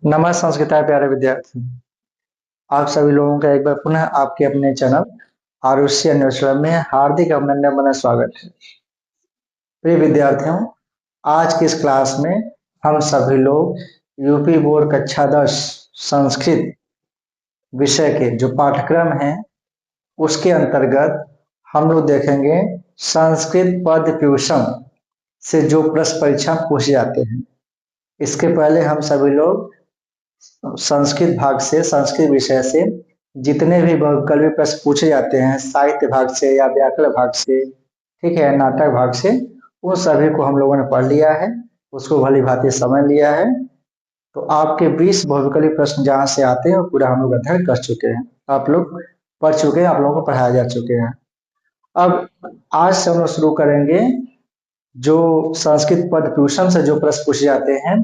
नमस्कार संस्कृत प्यारे विद्यार्थी। आप सभी लोगों का एक बार पुनः आपके अपने चैनल आरुष्य अन्वेषण में हार्दिक अभिनंदन बना स्वागत है। प्रिय विद्यार्थियों, आज की इस क्लास में हम सभी लोग यूपी बोर्ड कक्षा 10 संस्कृत विषय के जो पाठ्यक्रम है उसके अंतर्गत हम लोग देखेंगे संस्कृत पद ट्यूशन से जो प्रश्न परीक्षा पूछे जाते हैं। इसके पहले हम सभी लोग संस्कृत भाग से, संस्कृत विषय से जितने भी बहुविकल्पी प्रश्न पूछे जाते हैं, साहित्य भाग से या व्याकरण भाग से, ठीक है, नाटक भाग से, उन सभी को हम लोगों ने पढ़ लिया है, उसको भली भांति समझ लिया है। तो आपके 20 बहुविकल्पी प्रश्न जहाँ से आते हैं वो पूरा हम लोग अध्ययन कर चुके हैं, आप लोग पढ़ चुके हैं, आप लोगों को पढ़ाया जा चुके हैं। अब आज से हम लोग शुरू करेंगे जो संस्कृत पद ट्यूशन से जो प्रश्न पूछे जाते हैं।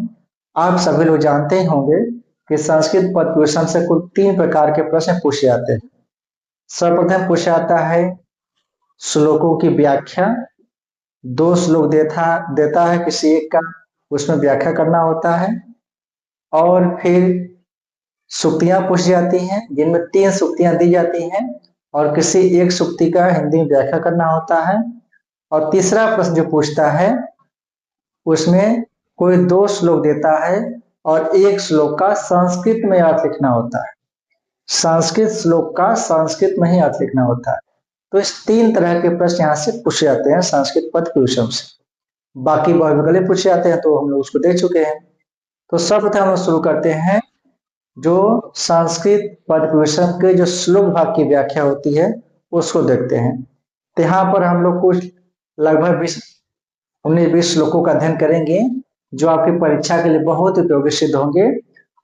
आप सभी लोग जानते ही होंगे कि संस्कृत पद ट्यूशन से कुल 3 प्रकार के प्रश्न पूछे जाते हैं। सर्वप्रथम पूछा जाता है श्लोकों की व्याख्या। 2 श्लोक देता है किसी एक का, उसमें व्याख्या करना होता है। और फिर सूक्तियां पूछी जाती हैं जिनमें 3 सूक्तियां दी जाती हैं और किसी एक सूक्ति का हिंदी में व्याख्या करना होता है। और तीसरा प्रश्न जो पूछता है उसमें कोई 2 श्लोक देता है और एक श्लोक का संस्कृत में अर्थ लिखना होता है। संस्कृत श्लोक का संस्कृत में ही अर्थ लिखना होता है। तो इस 3 तरह के प्रश्न यहाँ से पूछे जाते हैं संस्कृत पद ट्यूशन से। बाकी बहुविकल्पी पूछे जाते हैं तो हम लोग उसको देख चुके हैं। तो सर्वप्रथम हम शुरू करते हैं जो संस्कृत पद ट्यूशन के जो श्लोक भाग की व्याख्या होती है उसको देखते हैं। तो यहाँ पर हम लोग कुछ लगभग 19-20 श्लोकों का अध्ययन करेंगे जो आपकी परीक्षा के लिए बहुत उपयोगी सिद्ध होंगे।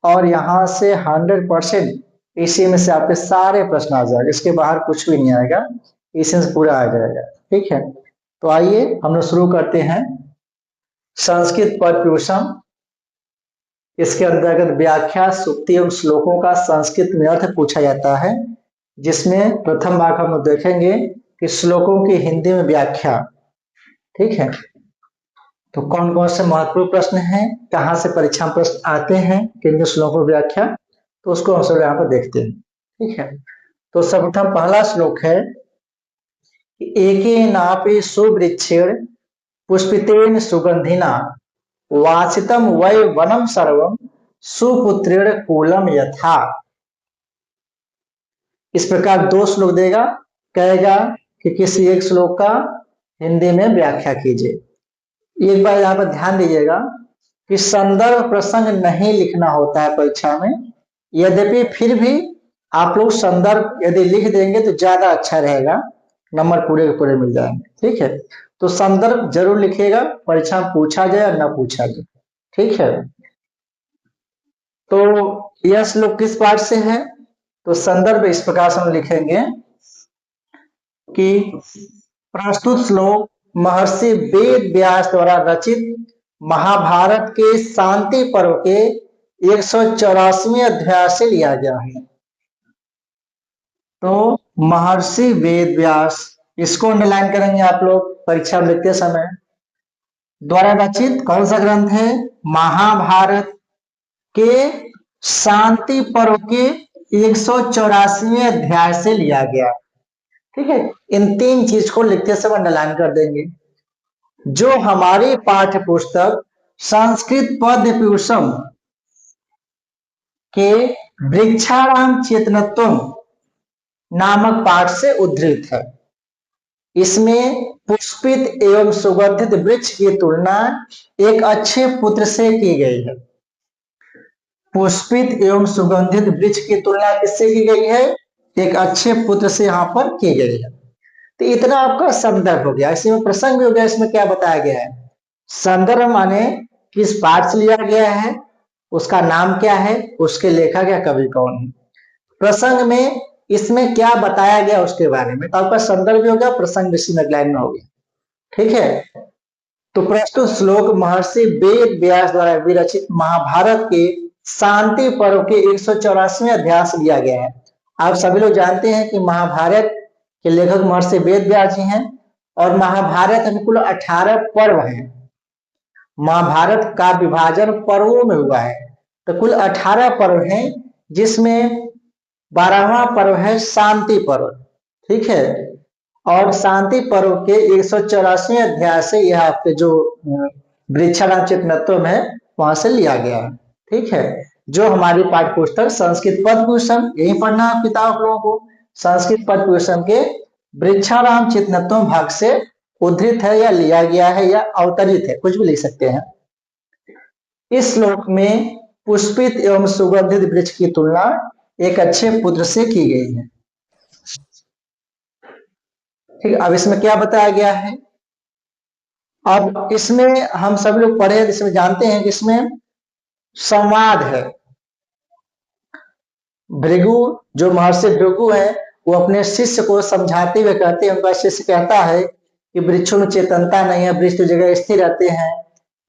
और यहाँ से 100% इसी में से आपके सारे प्रश्न आ जाएगा, इसके बाहर कुछ भी नहीं आएगा, इसी में से पूरा आ जाएगा। ठीक है, तो आइए हम लोग शुरू करते हैं संस्कृत पद ट्यूशन। इसके अंतर्गत व्याख्या, सूक्ति एवं श्लोकों का संस्कृत में अर्थ पूछा जाता है, जिसमें प्रथम भाग हम लोग देखेंगे कि श्लोकों की हिंदी में व्याख्या। ठीक है, तो कौन कौन से महत्वपूर्ण प्रश्न हैं, कहाँ से परीक्षा में प्रश्न आते हैं, किन श्लोकों की व्याख्या, तो उसको हम सब यहाँ पर देखते हैं। ठीक है, तो सर्वप्रथम पहला श्लोक है कि एके नापि सुवृक्षेण पुष्पितेन सुगंधिना वासितम वै वनम सर्वम सुपुत्रेण कूलम यथा। इस प्रकार 2 श्लोक देगा, कहेगा कि किसी एक श्लोक का हिंदी में व्याख्या कीजिए। एक बार यहाँ पर ध्यान दीजिएगा कि संदर्भ प्रसंग नहीं लिखना होता है परीक्षा में, यद्यपि फिर भी आप लोग संदर्भ यदि लिख देंगे तो ज्यादा अच्छा रहेगा, नंबर पूरे के पूरे मिल जाएंगे। ठीक है, तो संदर्भ जरूर लिखिएगा, परीक्षा में पूछा जाए या न पूछा जाए। ठीक है, तो यह श्लोक किस पाठ से है, तो संदर्भ इस प्रकार से हम लिखेंगे कि प्रस्तुत श्लोक महर्षि वेद व्यास द्वारा रचित महाभारत के शांति पर्व के 184वें अध्याय से लिया गया है। तो महर्षि वेद व्यास, इसको अंडरलाइन करेंगे आप लोग परीक्षा लिखते समय। द्वारा रचित कौन सा ग्रंथ है, महाभारत के शांति पर्व के 184वें अध्याय से लिया गया। ठीक है, इन 3 चीज को लिखते समय अंडरलाइन कर देंगे। जो हमारी पाठ्य पुस्तक संस्कृत पद ट्यूशन के वृक्षाणाम चेतनत्वम नामक पाठ से उद्धृत है। इसमें पुष्पित एवं सुगंधित वृक्ष की तुलना एक अच्छे पुत्र से की गई है। पुष्पित एवं सुगंधित वृक्ष की तुलना किससे की गई है, एक अच्छे पुत्र से यहाँ पर की गई है। तो इतना आपका संदर्भ हो गया। इसमें प्रसंग भी हो गया, इसमें क्या बताया गया है, संदर्भ माने किस पाठ से लिया गया है, उसका नाम क्या है, उसके लेखक या कवि कौन है। प्रसंग में इसमें क्या बताया गया उसके बारे में, तो आपका संदर्भ भी हो गया, प्रसंग भी इसी लाइन में हो गया। ठीक है, तो प्रस्तुत श्लोक महर्षि वेद व्यास द्वारा विरचित महाभारत के शांति पर्व के 184वें अध्याय से लिया गया है। आप सभी लोग जानते हैं कि महाभारत के लेखक महर्षि वेद व्यास जी हैं और महाभारत में कुल 18 पर्व हैं। महाभारत का विभाजन पर्वों में हुआ है। तो कुल 18 पर्व हैं, जिसमें 12वां पर्व है शांति पर्व। ठीक है, और शांति पर्व के 184 अध्याय से यह आपके जो वृक्षाराम चितनत्व है वहां से लिया गया है। ठीक है, जो हमारी पाठ्य पुस्तक संस्कृत पद भूषण, यही पढ़ना है किताब आप लोगों को, संस्कृत पद भूषण के वृक्षाराम चितनत्व भाग से उद्धृत है या लिया गया है या अवतरित है, कुछ भी लिख सकते हैं। इस श्लोक में पुष्पित एवं सुगंधित वृक्ष की तुलना एक अच्छे पुत्र से की गई है। ठीक है, अब इसमें क्या बताया गया है? अब इसमें हम सब लोग पढ़े, इसमें जानते हैं कि इसमें संवाद है। भृगु, जो महर्षि भृगु है, वो अपने शिष्य को समझाते हुए कहते हैं, उनका शिष्य कहता है कि वृक्षों में चेतनता नहीं है, वृक्ष तो जगह स्थिर रहते हैं,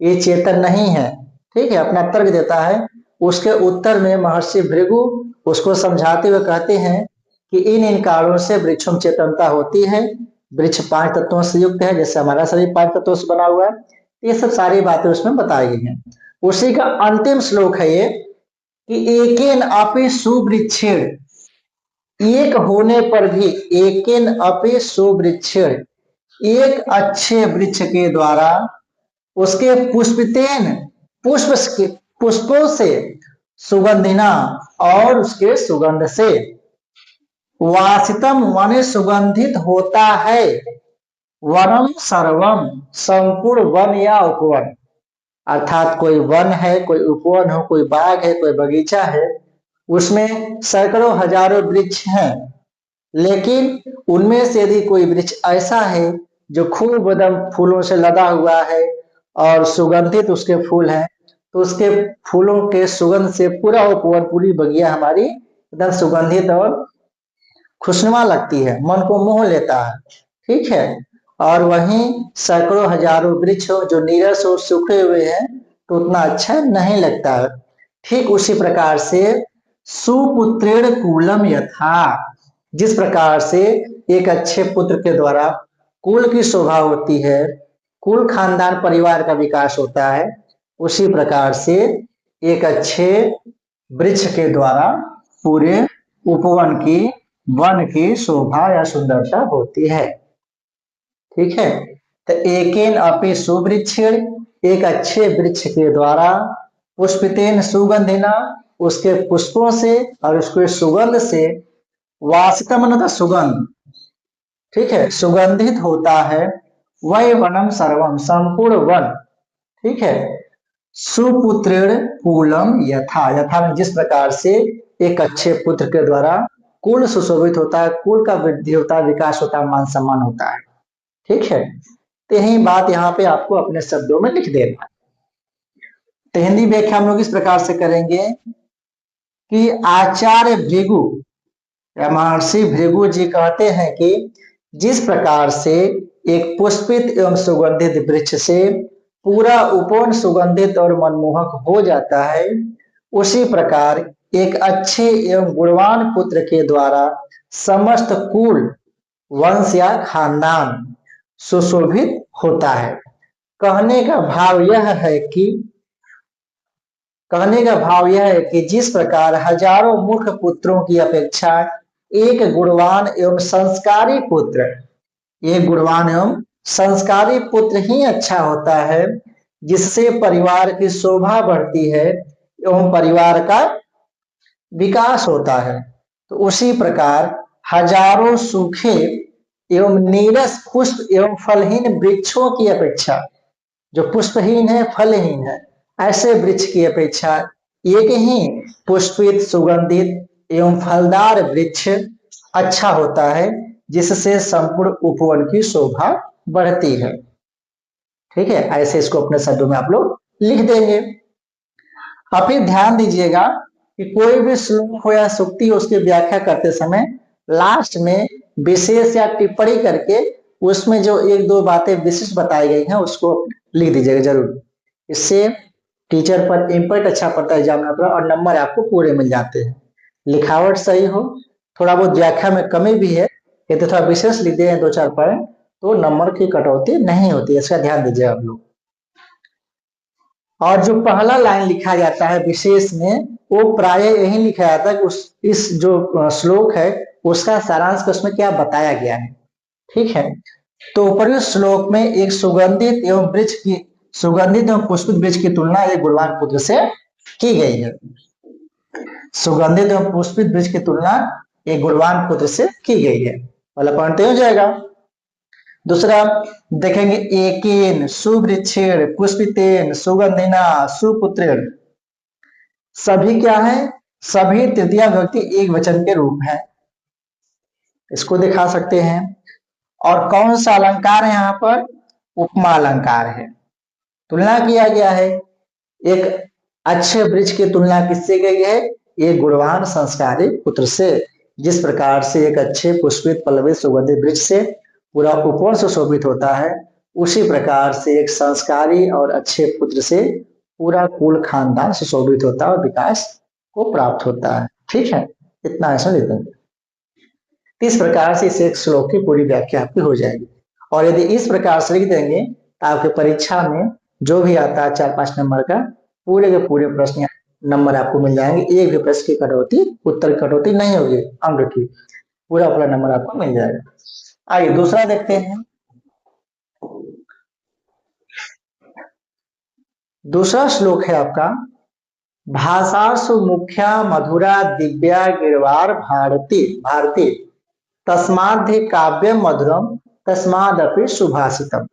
ये चेतन नहीं है। ठीक है, अपना तर्क देता है। उसके उत्तर में महर्षि भृगु उसको समझाते हुए कहते हैं कि इन कारणों से वृक्षों में चेतनता होती है। वृक्ष 5 तत्वों से युक्त है, जैसे हमारा शरीर 5 तत्वों से बना हुआ है। ये सब सारी बातें उसमें बताई गई हैं। उसी का अंतिम श्लोक है ये कि एकेन अपि सुवृक्षेण, एक होने पर भी, एकेन अपि सुवृक्षेण, एक अच्छे वृक्ष के द्वारा, उसके पुष्पितेन, पुष्पों से, सुगंधिना, और उसके सुगंध से, वासितम वन सुगंधित होता है, वनम सर्वम, संपूर्ण वन या उपवन, अर्थात कोई वन है, कोई उपवन हो, कोई बाग है, कोई बगीचा है, उसमें सैकड़ों हजारों वृक्ष हैं, लेकिन उनमें से यदि कोई वृक्ष ऐसा है जो खूब एकदम फूलों से लदा हुआ है और सुगंधित उसके फूल हैं, तो उसके फूलों के सुगंध से पूरा उपवन, पूरी बगिया हमारी एकदम सुगंधित और खुशनुमा लगती है, मन को मोह लेता है। ठीक है, और वहीं सैकड़ों हजारों वृक्ष जो नीरस और सूखे हुए हैं तो उतना अच्छा नहीं लगता है। ठीक उसी प्रकार से सुपुत्रेण कुलम यथा, जिस प्रकार से एक अच्छे पुत्र के द्वारा कुल की शोभा होती है, कुल खानदान परिवार का विकास होता है, उसी प्रकार से एक अच्छे वृक्ष के द्वारा पूरे उपवन की, वन की शोभा या सुंदरता होती है। ठीक है, तो एकेन अपि सुवृक्षेण, एक अच्छे वृक्ष के द्वारा, पुष्पितेन सुगंधिना, उसके पुष्पों से और उसके सुगंध से, वासिता मतलब सुगंध, ठीक है, सुगंधित होता है, वह वनम सर्वम, संपूर्ण वन। ठीक है, सुपुत्रेण कुलम यथा, यथा में जिस प्रकार से एक अच्छे पुत्र के द्वारा कुल सुशोभित होता है, कुल का वृद्धि होता है, विकास होता है, मान सम्मान होता है। ठीक है, तो यही बात यहाँ पे आपको अपने शब्दों में लिख देना है। तो हिंदी व्याख्या हम लोग इस प्रकार से करेंगे कि आचार्य भृगु या महर्षि भृगु जी कहते हैं कि जिस प्रकार से एक पुष्पित एवं सुगंधित वृक्ष से पूरा उपवन सुगंधित और मनमोहक हो जाता है, उसी प्रकार एक अच्छे एवं गुणवान पुत्र के द्वारा समस्त कुल, वंश या खानदान सुशोभित होता है। कहने का भाव यह है कि जिस प्रकार हजारों मूर्ख पुत्रों की अपेक्षा एक गुणवान एवं संस्कारी पुत्र, एक गुणवान एवं संस्कारी पुत्र ही अच्छा होता है, जिससे परिवार की शोभा बढ़ती है एवं परिवार का विकास होता है। तो उसी प्रकार हजारों सूखे एवं नीरस पुष्प एवं फलहीन वृक्षों की अपेक्षा, जो पुष्पहीन है, फलहीन है, ऐसे वृक्ष की अपेक्षा एक ही पुष्पित, सुगंधित एवं फलदार वृक्ष अच्छा होता है, जिससे संपूर्ण उपवन की शोभा बढ़ती है। ठीक है, ऐसे इसको अपने शब्दों में आप लोग लिख देंगे। अब फिर ध्यान दीजिएगा कि कोई भी श्लोक हो या सूक्ति हो, उसकी व्याख्या करते समय लास्ट में विशेष या टिप्पणी करके उसमें जो एक दो बातें विशिष्ट बताई गई हैं उसको लिख दीजिएगा जरूर। इससे टीचर पर इम्पैक्ट अच्छा पड़ता है एग्जामिनर पर, और नंबर आपको पूरे मिल जाते हैं। लिखावट सही हो, थोड़ा बहुत व्याख्या में कमी भी है, यदि थोड़ा विशेष लिख दें 2-4 पॉइंट तो नंबर की कटौती नहीं होती है, इसका ध्यान दीजिए आप लोग। और जो पहला लाइन लिखा जाता है विशेष में, वो प्राय यही लिखा जाता है कि उस इस जो श्लोक है उसका सारांश उसमें क्या बताया गया है। ठीक है, तो ऊपरी श्लोक में एक सुगंधित एवं पुष्पित वृक्ष की तुलना एक गुणवान पुत्र से की गई है। सुगंधित एवं पुष्पित वृक्ष की तुलना एक गुणवान पुत्र से की गई है। पहला पॉइंट हो जाएगा। दूसरा देखेंगे, एकेन सुवृक्षेण पुष्पितेन सुगंधिना सुपुत्रेण। सभी क्या है, सभी तृतीया व्यक्ति एक वचन के रूप है, इसको दिखा सकते हैं। और कौन सा अलंकार है यहाँ पर, उपमा अलंकार है। तुलना किया गया है, एक अच्छे वृक्ष की तुलना किससे गई है, एक गुणवान संस्कारी पुत्र से। जिस प्रकार से एक अच्छे पुष्पित पल्लवित सुगंधित वृक्ष से पूरा उपवन सुशोभित होता है, उसी प्रकार से एक संस्कारी और अच्छे पुत्र से पूरा कुल खानदान सुशोभित होता है और विकास को प्राप्त होता है। ठीक है, इतना ऐसा ले देंगे। इस प्रकार से इस एक श्लोक की पूरी व्याख्या आपकी हो जाएगी। और यदि इस प्रकार से लिख देंगे तो आपके परीक्षा में जो भी आता है 4-5 नंबर का, पूरे के पूरे प्रश्न नंबर आपको मिल जाएंगे। एक भी प्रश्न की कटौती, उत्तर कटौती नहीं होगी अंक की, पूरा पूरा नंबर आपको मिल जाएगा। आइए दूसरा देखते हैं। दूसरा श्लोक है आपका, भाषासु मुख्या मधुरा दिव्या गिरवार भारती भारती तस्माद्धि काव्य मधुरम तस्मादपि सुभाषितम।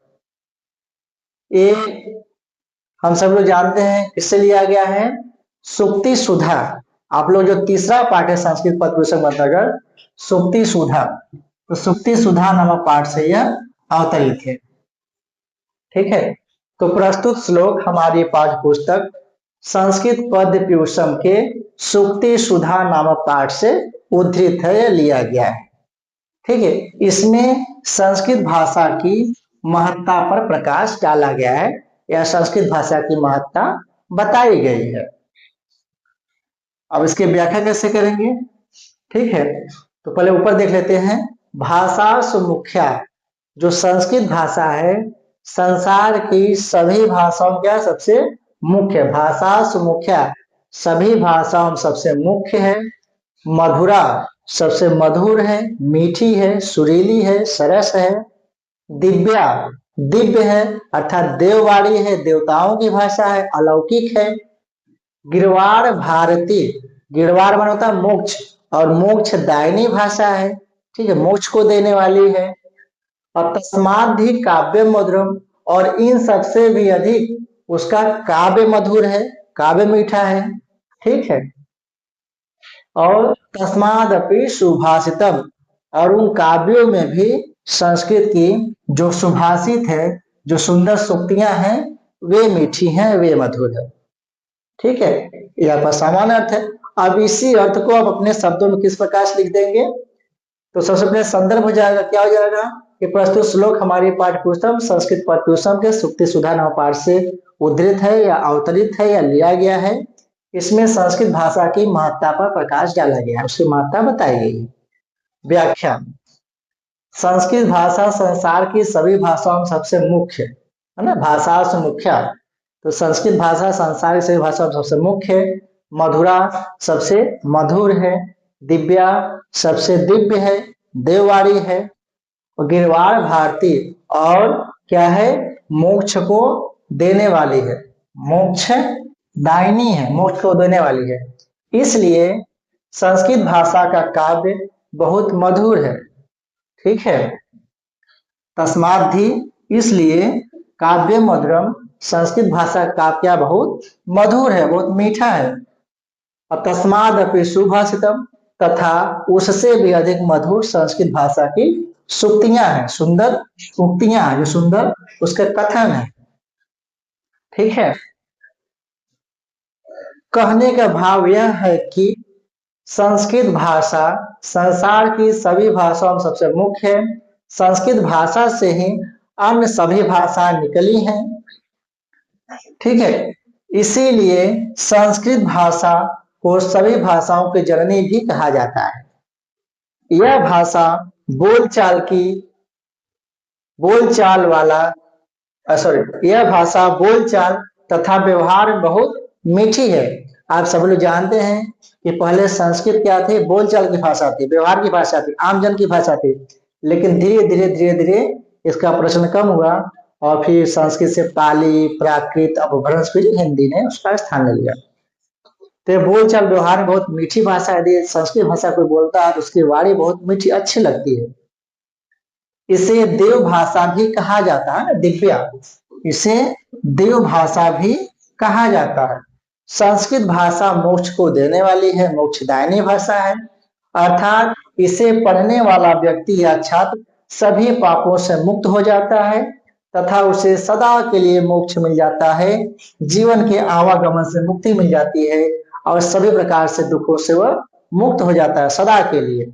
ये हम सब लोग जानते हैं किससे लिया गया है, सुक्ति सुधा। आप लोग जो तीसरा पाठ है संस्कृत पद पुस्तक में अंतर्गत सुक्ति सुधा, तो सुक्ति सुधा नामक पाठ से यह अवतरित है। ठीक है, तो प्रस्तुत श्लोक हमारी पाठ्य पुस्तक संस्कृत पद प्यूषम के सुक्ति सुधा नामक पाठ से उद्धृत है या लिया गया है। ठीक है, इसमें संस्कृत भाषा की महत्ता पर प्रकाश डाला गया है या संस्कृत भाषा की महत्ता बताई गई है। अब इसकी व्याख्या कैसे करेंगे, ठीक है, तो पहले ऊपर देख लेते हैं। भाषा सुमुख्या, जो संस्कृत भाषा है संसार की सभी भाषाओं का सबसे मुख्य, भाषा सुमुख्या सभी भाषाओं में सबसे मुख्य है। मधुरा सबसे मधुर है, मीठी है, सुरीली है, सरस है। दिव्या दिव्य है अर्थात देववाणी है, देवताओं की भाषा है, अलौकिक है। गिरवार भारती, गिरवार मन होता है मोक्ष, और मोक्ष दायिनी भाषा है। ठीक है, मोक्ष को देने वाली है। और तस्माद्धि काव्य मधुरम, और इन सबसे भी अधिक उसका काव्य मधुर है, काव्य मीठा है। ठीक है, और तस्मादपि सुभाषितम, और उन काव्यों में भी संस्कृत की जो सुभाषित है, जो सुंदर सूक्तियां हैं, वे मीठी हैं, वे मधुर है। ठीक है, यह आपका सामान्य अर्थ है। अब इसी अर्थ को आप अपने शब्दों में किस प्रकार से लिख देंगे, तो सबसे पहले संदर्भ हो जाएगा, क्या हो जाएगा कि प्रस्तुत श्लोक हमारी पाठ्य पुस्तक संस्कृत पाठ्यपुस्तक के सुक्ति सुधा नामक पाठ से उद्धृत है या अवतरित है या लिया गया है। इसमें संस्कृत भाषा की महत्ता पर प्रकाश डाला गया है, उसकी महत्ता बताई गई है। व्याख्या, संस्कृत भाषा संसार की सभी भाषाओं में सबसे मुख्य है ना, भाषा से मुख्य, तो संस्कृत भाषा संसार की सभी भाषाओं में सबसे मुख्य है। मधुरा सबसे मधुर है, दिव्या सबसे दिव्य है, देववाणी है। और गिरवार भारती, और क्या है, मोक्ष को देने वाली है, मोक्ष दायिनी है, मोक्ष को देने वाली है। इसलिए संस्कृत भाषा का काव्य बहुत मधुर है। ठीक है, तस्माद्धि, इसलिए काव्य मधुरम, संस्कृत भाषा का काव्य बहुत मधुर है, बहुत मीठा है। और तस्मादपि सुभाषितम, तथा उससे भी अधिक मधुर संस्कृत भाषा की सूक्तियां हैं, सुंदर सूक्तियां हैं, जो सुंदर उसके कथन है। ठीक है, कहने का भाव यह है कि संस्कृत भाषा संसार की सभी भाषाओं में सबसे मुख्य है। संस्कृत भाषा से ही अन्य सभी भाषाएं निकली हैं। ठीक है, इसीलिए संस्कृत भाषा को सभी भाषाओं की जननी भी कहा जाता है। यह भाषा बोलचाल वाला यह भाषा बोलचाल तथा व्यवहार में बहुत मीठी है। आप सब लोग जानते हैं कि पहले संस्कृत क्या थी, बोलचाल की भाषा थी, व्यवहार की भाषा थी, आमजन की भाषा थी। लेकिन धीरे धीरे इसका प्रचलन कम हुआ और फिर संस्कृत से पाली, प्राकृत, अपभ्रंश, फिर हिंदी ने उसका स्थान ले लिया। तो बोलचाल व्यवहार में बहुत मीठी भाषा है। यदि संस्कृत भाषा कोई बोलता है तो उसकी वाणी बहुत मीठी अच्छी लगती है। इसे देव भाषा भी कहा जाता है, दिव्या, इसे देव भाषा भी कहा जाता है। संस्कृत भाषा मोक्ष को देने वाली है, मोक्षदायिनी भाषा है। अर्थात इसे पढ़ने वाला व्यक्ति या छात्र सभी पापों से मुक्त हो जाता है तथा उसे सदा के लिए मोक्ष मिल जाता है, जीवन के आवागमन से मुक्ति मिल जाती है और सभी प्रकार से दुखों से वह मुक्त हो जाता है सदा के लिए।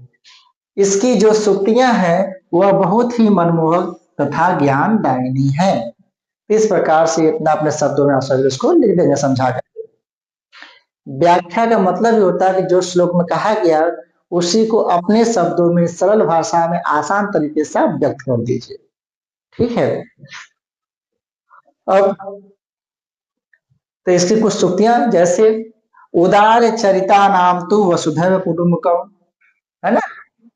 इसकी जो सूक्तियां हैं वह बहुत ही मनमोहक तथा ज्ञानदायिनी है। इस प्रकार से इतना अपने शब्दों में आप सभी उसको लिख देंगे, समझा कर। व्याख्या का मतलब ये होता है कि जो श्लोक में कहा गया उसी को अपने शब्दों में सरल भाषा में आसान तरीके से आप व्यक्त कर दीजिए। ठीक है। अब तो इसकी कुछ सूक्तियां, जैसे उदार चरिता नाम तु वसुधैव कुटुंबकम, है ना,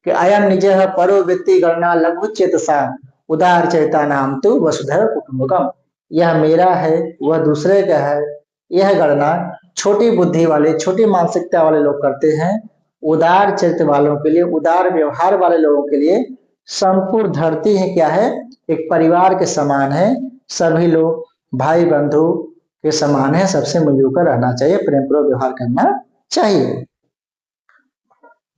कि अयम निज परो व्यक्ति गणना लघु चेतसा उदार चरिता नाम तु वसुधैव कुटुंबकम। यह मेरा है, वह दूसरे का है, यह गणना छोटी बुद्धि वाले, छोटी मानसिकता वाले लोग करते हैं। उदार चरित्र वालों के लिए, उदार व्यवहार वाले लोगों के लिए संपूर्ण धरती है क्या है, एक परिवार के समान है। सभी लोग भाई बंधु के समान है, सबसे मिलजुल कर रहना चाहिए, प्रेम पूर्वक व्यवहार करना चाहिए।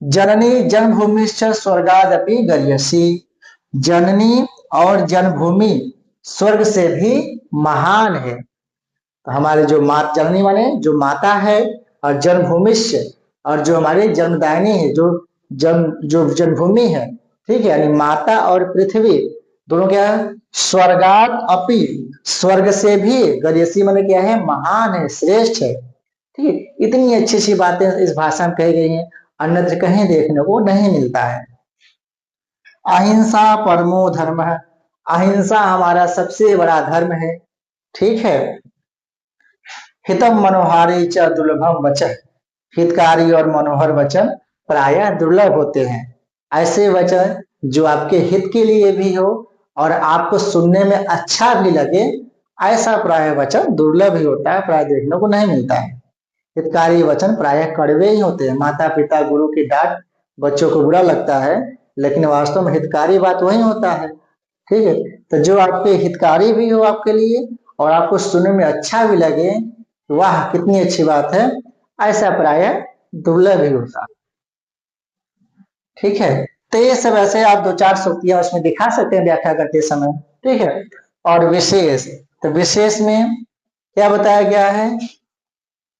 जननी जन्मभूमि स्वर्गादपि गर्यसी, जननी और जन्मभूमि स्वर्ग से भी महान है। तो हमारे जो माता, जननी माने जो माता है, और जन्मभूमिष्य, और जो हमारे जन्मदायिनी है, जो जन्मभूमि है, ठीक है, यानी माता और पृथ्वी दोनों क्या है, स्वर्गात अपि, स्वर्ग से भी, गर्यसी माने क्या है, महान है, श्रेष्ठ है। ठीक है, इतनी अच्छी अच्छी बातें इस भाषा में कही गई हैं, अन्यत्र कहीं देखने को नहीं मिलता है। अहिंसा परमो धर्म है, अहिंसा हमारा सबसे बड़ा धर्म है। ठीक है। हितम मनोहारी च दुर्लभम वचन, हितकारी और मनोहर वचन प्रायः दुर्लभ होते हैं। ऐसे वचन जो आपके हित के लिए भी हो और आपको सुनने में अच्छा भी लगे, ऐसा प्रायः वचन दुर्लभ ही होता है, प्रायः देखने को नहीं मिलता है। हितकारी वचन प्रायः कड़वे ही होते हैं। माता पिता गुरु की डांट बच्चों को बुरा लगता है, लेकिन वास्तव में हितकारी बात वही होता है। ठीक है। तो जो आपके हितकारी भी हो आपके लिए और आपको सुनने में अच्छा भी लगे, वाह कितनी अच्छी बात है, ऐसा प्रायः दुर्लभ ही होता है। ठीक है। तो ये सब ऐसे आप दो चार सूक्तियां उसमें दिखा सकते हैं व्याख्या करते समय। ठीक है। और विशेष, तो विशेष में क्या बताया गया है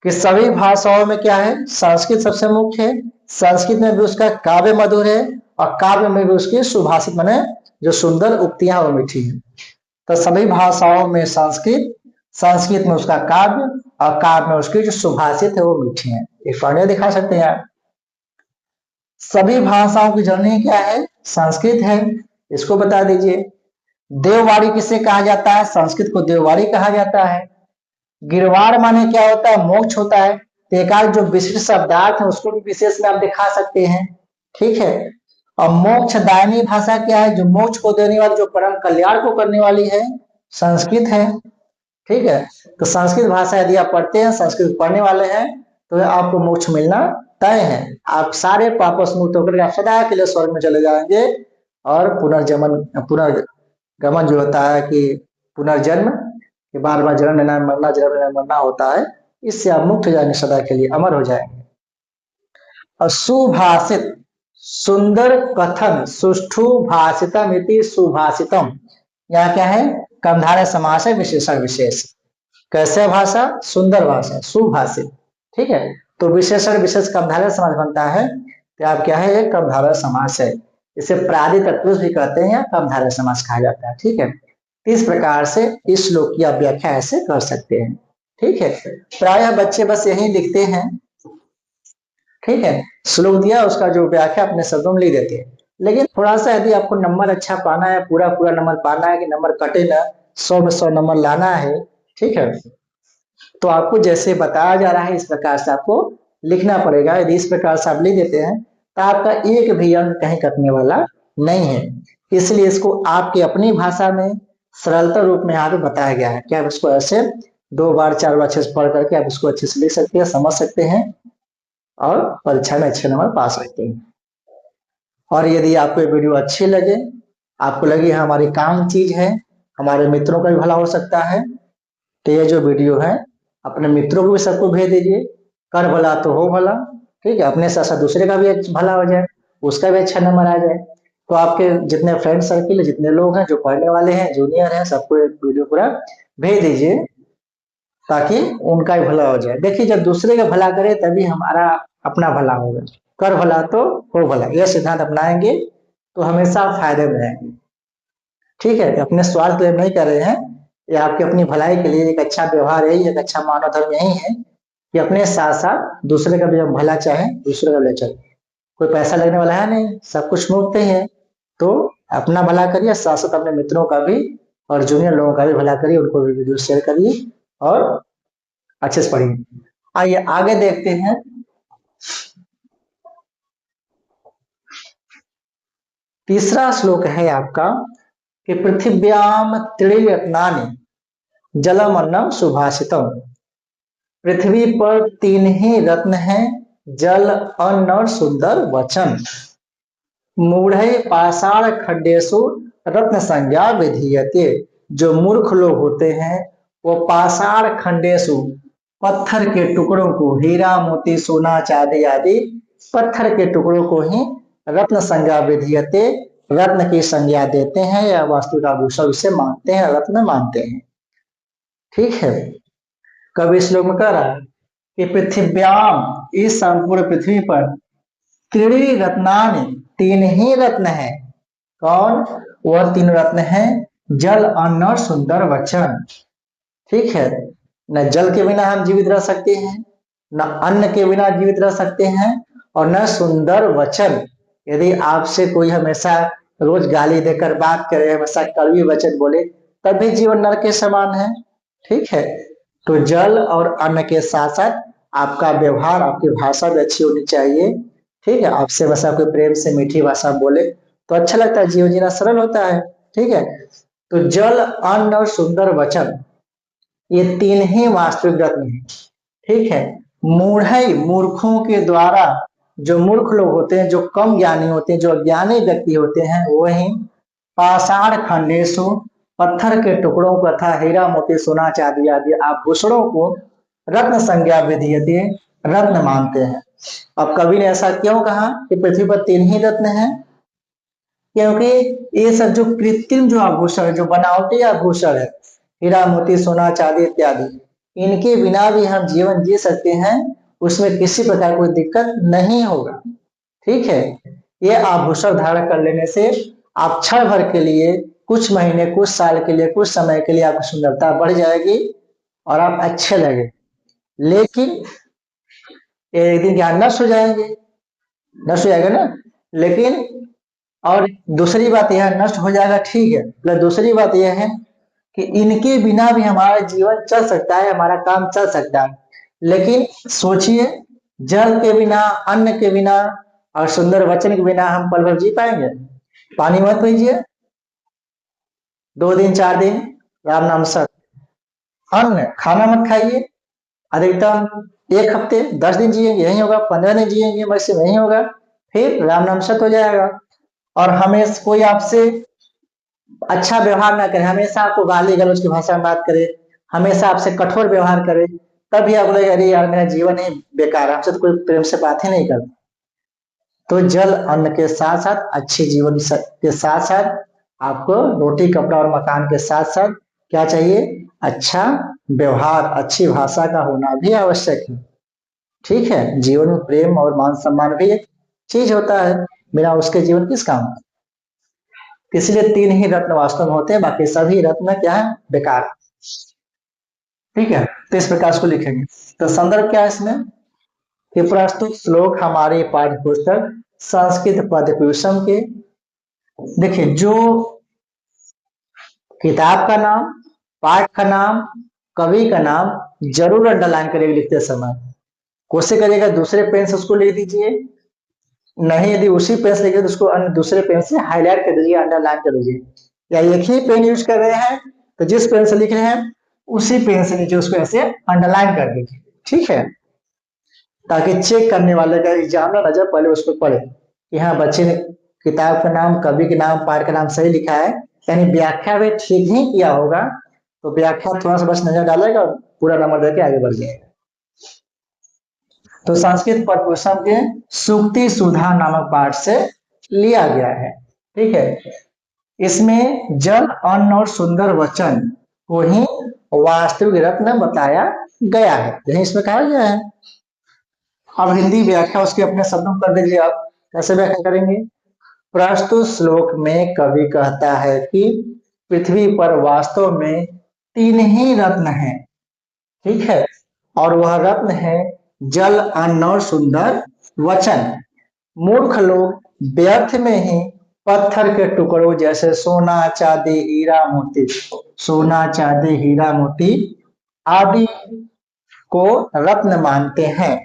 कि सभी भाषाओं में क्या है, संस्कृत सबसे मुख्य है। संस्कृत में भी उसका काव्य मधुर है और काव्य में भी उसकी सुभाषित माने जो सुंदर उक्तियां वो मीठी है। तो सभी भाषाओं में संस्कृत, संस्कृत में उसका काव्य और काव्य में उसकी जो सुभाषित है वो मीठी है। एक पढ़ने दिखा सकते हैं आप। सभी भाषाओं की जननी क्या है, संस्कृत है, इसको बता दीजिए। देववाणी किसे कहा जाता है, संस्कृत को देववाणी कहा जाता है। गिरवाड़ माने क्या होता है, मोक्ष होता है। तो एकाध जो विशिष्ट शब्दार्थ है उसको भी विशेष में आप दिखा सकते हैं। ठीक है। और मोक्षदायिनी भाषा क्या है, जो मोक्ष को देने वाली, जो परम कल्याण को करने वाली है, संस्कृत है। ठीक है। तो संस्कृत भाषा यदि आप पढ़ते हैं, संस्कृत पढ़ने वाले हैं, तो आपको मोक्ष मिलना तय है। आप सारे पापों से मुक्त होकर आप सदा के लिए स्वर्ग में चले जाएंगे और पुनर्गमन जो होता है कि पुनर्जन्म कि बार बार जन्म लेना मरना, जन्म लेना मरना होता है, इससे आप मुक्त हो जाएंगे, सदा के लिए अमर हो जाएंगे। और सुभाषित, सुंदर कथन, सुष्ठु भाषितम इति सुभाषितम, यहाँ क्या है, कर्मधारय समास है, विशेषण विशेष। कैसे भाषा, सुंदर भाषा, सुभाषित। ठीक है। तो विशेषण विशेष कर्मधारय समास बनता है, तो आप क्या है, एक कर्मधारय समास है। इसे प्रादि तत्पुरुष भी कहते हैं या कर्मधारय समास कहा जाता है। ठीक है। इस प्रकार से इस श्लोक की आप व्याख्या ऐसे कर सकते हैं। ठीक है। प्रायः बच्चे बस यही लिखते हैं। ठीक है। श्लोक दिया, उसका जो व्याख्या अपने शब्दों में लिख देते हैं। लेकिन थोड़ा सा यदि आपको नंबर अच्छा पाना है, पूरा पूरा नंबर पाना है कि नंबर कटे ना, 100 में 100 नंबर लाना है, ठीक है, तो आपको जैसे बताया जा रहा है इस प्रकार से आपको लिखना पड़ेगा। यदि इस प्रकार से आप लिख देते हैं तो आपका एक भी अंक कहीं कटने वाला नहीं है। इसलिए इसको आपकी अपनी भाषा में सरलता रूप में यहाँ पे बताया गया है कि आप इसको ऐसे 2 बार 4 बार अच्छे से पढ़ करके आप इसको अच्छे से लिख सकते हैं, समझ सकते हैं और परीक्षा में अच्छे नंबर पा सकते हैं। और यदि आपको ये वीडियो अच्छी लगे, आपको लगे हमारी काम चीज है, हमारे मित्रों का भी भला हो सकता है, तो ये जो वीडियो है अपने मित्रों को भी सबको भेज दीजिए। कर भला तो हो भला, ठीक है, अपने साथ साथ दूसरे का भी भला हो जाए, उसका भी अच्छा नंबर आ जाए। तो आपके जितने फ्रेंड सर्किल है, जितने लोग हैं जो पढ़ने वाले हैं, जूनियर हैं, सबको एक वीडियो पूरा भेज दीजिए ताकि उनका भी भला हो जाए। देखिए, जब दूसरे का भला करे तभी हमारा अपना भला होगा। कर भला तो हो भला, यह सिद्धांत अपनाएंगे तो हमेशा आप फायदे में रहेंगे। ठीक है, अपने स्वार्थ के लिए नहीं कर रहे हैं, ये आपकी अपनी भलाई के लिए एक अच्छा व्यवहार है, एक अच्छा मानव धर्म यही है कि अपने साथ साथ दूसरे का भी हम भला चाहे, दूसरे का भी चाहे। कोई पैसा लगने वाला है नहीं, सब कुछ मुफ्त ही है। तो अपना भला करिए, साथ साथ अपने मित्रों का भी और जूनियर लोगों का भी भला करिए, उनको भी वीडियो शेयर करिए और अच्छे से पढ़िए। आइए आगे देखते हैं। तीसरा श्लोक है आपका कि पृथिव्याम त्रिरत्नानि जलम अन्नम सुभाषितम। पृथ्वी पर 3 ही रत्न हैं, जल, अन्न और सुंदर वचन। मूढ़ै पाषाण खड्डेषु रत्न संज्ञा विधीयते। जो मूर्ख लोग होते हैं वो पाषाण खंडेशु पत्थर के टुकड़ों को, हीरा मोती सोना चांदी आदि पत्थर के टुकड़ों को ही रत्न संज्ञा विधीयते, रत्न की संज्ञा देते हैं या वास्तु का भूषण उसे मानते हैं, रत्न मानते हैं। ठीक है, कवि श्लोक में कह रहा है कि पृथिव्याम, इस संपूर्ण पृथ्वी पर, त्रिणी रत्नानि, 3 ही रत्न है। कौन? वह 3 रत्न है, जल, अन्न और सुंदर वचन। ठीक है, न जल के बिना हम जीवित रह सकते हैं, न अन्न के बिना जीवित रह सकते हैं और न सुंदर वचन। यदि आपसे कोई हमेशा रोज गाली देकर बात करे, हमेशा कड़वी वचन बोले, तब भी जीवन नरक के समान है। ठीक है, तो जल और अन्न के साथ साथ आपका व्यवहार, आपकी भाषा भी अच्छी होनी चाहिए। ठीक है, आपसे हमेशा कोई प्रेम से मीठी भाषा बोले तो अच्छा लगता है, जीवन जीना सरल होता है। ठीक है, तो जल, अन्न और सुंदर वचन, ये 3 ही वास्तविक रत्न है। ठीक है, मूढ़ई, मूर्खों के द्वारा, जो मूर्ख लोग होते हैं, जो कम ज्ञानी होते हैं, जो अज्ञानी व्यक्ति होते हैं, वही पाषाण खंडेशु, पत्थर के टुकड़ों तथा हीरा मोती सोना चांदी आदि आभूषणों को रत्न संज्ञा विधीयते, रत्न मानते हैं। अब कवि ने ऐसा क्यों कहा कि पृथ्वी पर 3 ही रत्न हैं? क्योंकि ये सब जो कृत्रिम जो आभूषण है, जो बनावटी आभूषण है, हीरा मोती सोना चांदी इत्यादि, इनके बिना भी हम जीवन जी सकते हैं, उसमें किसी प्रकार कोई दिक्कत नहीं होगा। ठीक है, ये आभूषण धारण कर लेने से आप क्षण भर के लिए, कुछ महीने, कुछ साल के लिए, कुछ समय के लिए आपकी सुंदरता बढ़ जाएगी और आप अच्छे लगे। लेकिन एक दिन क्या नष्ट हो जाएंगे, नष्ट हो जाएगा ना। लेकिन और दूसरी बात यह, नष्ट हो जाएगा ठीक है, प्लस दूसरी बात यह है कि इनके बिना भी हमारा जीवन चल सकता है, हमारा काम चल सकता है। लेकिन सोचिए, जल के बिना, अन्न के बिना और सुंदर वचन के बिना हम पल भर जी पाएंगे? पानी मत पीजिए 2 दिन 4 दिन, राम नाम सत। अन्न, खाना मत खाइए अधिकतम 1 हफ्ते, 10 दिन जिएंगे यही होगा, 15 दिन जिएंगे, वैसे नहीं होगा, फिर राम नाम सत हो जाएगा। और हमें कोई आपसे अच्छा व्यवहार ना करे, हमेशा आपको गाली गलौज की भाषा में बात करे, हमेशा आपसे कठोर व्यवहार करे, तभी आप बोले अरे यार मेरा जीवन ही बेकार है, हमसे तो कोई प्रेम से बात ही नहीं करता। तो जल, अन्न के साथ साथ अच्छे जीवन के साथ साथ आपको रोटी, कपड़ा और मकान के साथ साथ क्या चाहिए? अच्छा व्यवहार, अच्छी भाषा का होना भी आवश्यक है। ठीक है, जीवन में प्रेम और मान सम्मान भी एक चीज होता है, बिना उसके जीवन किस काम का। इसलिए 3 ही रत्न वास्तव में होते हैं, बाकी सभी रत्न क्या है? बेकार। ठीक है, तो इस प्रकार इसको लिखेंगे। तो संदर्भ क्या है इसमें कि प्रस्तुत श्लोक हमारे पाठ्य पुस्तक संस्कृत पदभूषण के, देखिए, जो किताब का नाम, पाठ का नाम, कवि का नाम जरूर अंडरलाइन करिएगा लिखते समय। कोशिश करिएगा दूसरे पेन से उसको लिख दीजिए, नहीं यदि उसी पेन से लिखे तो उसको दूसरे पेन से हाईलाइट कर दीजिए, अंडरलाइन कर दीजिए। या एक ही पेन यूज कर रहे हैं तो जिस पेन से लिख रहे हैं उसी पेन से नीचे उसको ऐसे अंडरलाइन कर दीजिए, ठीक है, ताकि चेक करने वाले का एग्जामिनर नजर पहले उस पर पड़े कि हाँ बच्चे ने किताब का नाम, कवि के नाम, पाठ का नाम सही लिखा है, यानी व्याख्या भी ठीक ही किया होगा, तो व्याख्या थोड़ा सा बस नजर डालेगा और पूरा नंबर देके आगे बढ़ जाएगा। तो संस्कृत पद पुस्तक के सूक्ति सुधा नामक पाठ से लिया गया है, ठीक है। इसमें जल, अन्न और सुंदर वचन को ही वास्तविक रत्न बताया गया है, यही इसमें कहा गया है। अब हिंदी व्याख्या उसके अपने शब्दों में कर दीजिए। आप कैसे व्याख्या करेंगे? प्रस्तुत श्लोक में कवि कहता है कि पृथ्वी पर वास्तव में 3 ही रत्न हैं, ठीक है, और वह रत्न है जल, अन्न और सुंदर वचन। मूर्ख लोग व्यर्थ में ही पत्थर के टुकड़ों जैसे सोना, चांदी, हीरा, मोती, सोना, चांदी, हीरा, मोती आदि को रत्न मानते हैं,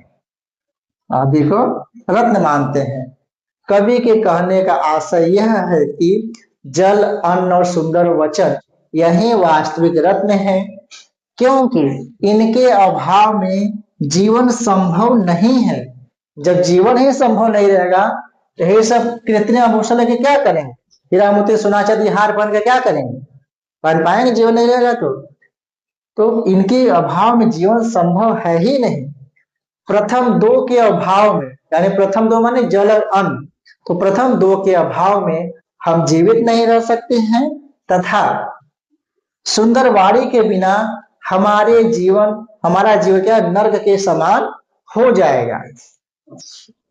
आदि को रत्न मानते हैं। कवि के कहने का आशय यह है कि जल, अन्न और सुंदर वचन यही वास्तविक रत्न है, क्योंकि इनके अभाव में जीवन संभव नहीं है। जब जीवन ही संभव नहीं रहेगा तो ये सब कृत्रिम आभूषण लेके क्या करेंगे? हीरा, मोती, सोना, चांदी, हार पहन के क्या करेंगे? पहन पाएंगे? जीवन नहीं रहेगा तो इनके अभाव में जीवन संभव है ही नहीं। प्रथम 2 के अभाव में, यानी प्रथम 2 माने जल और अन्न, तो प्रथम 2 के अभाव में हम जीवित नहीं रह सकते हैं, तथा सुंदर वाणी के बिना हमारा जीवन क्या नर्क के समान हो जाएगा।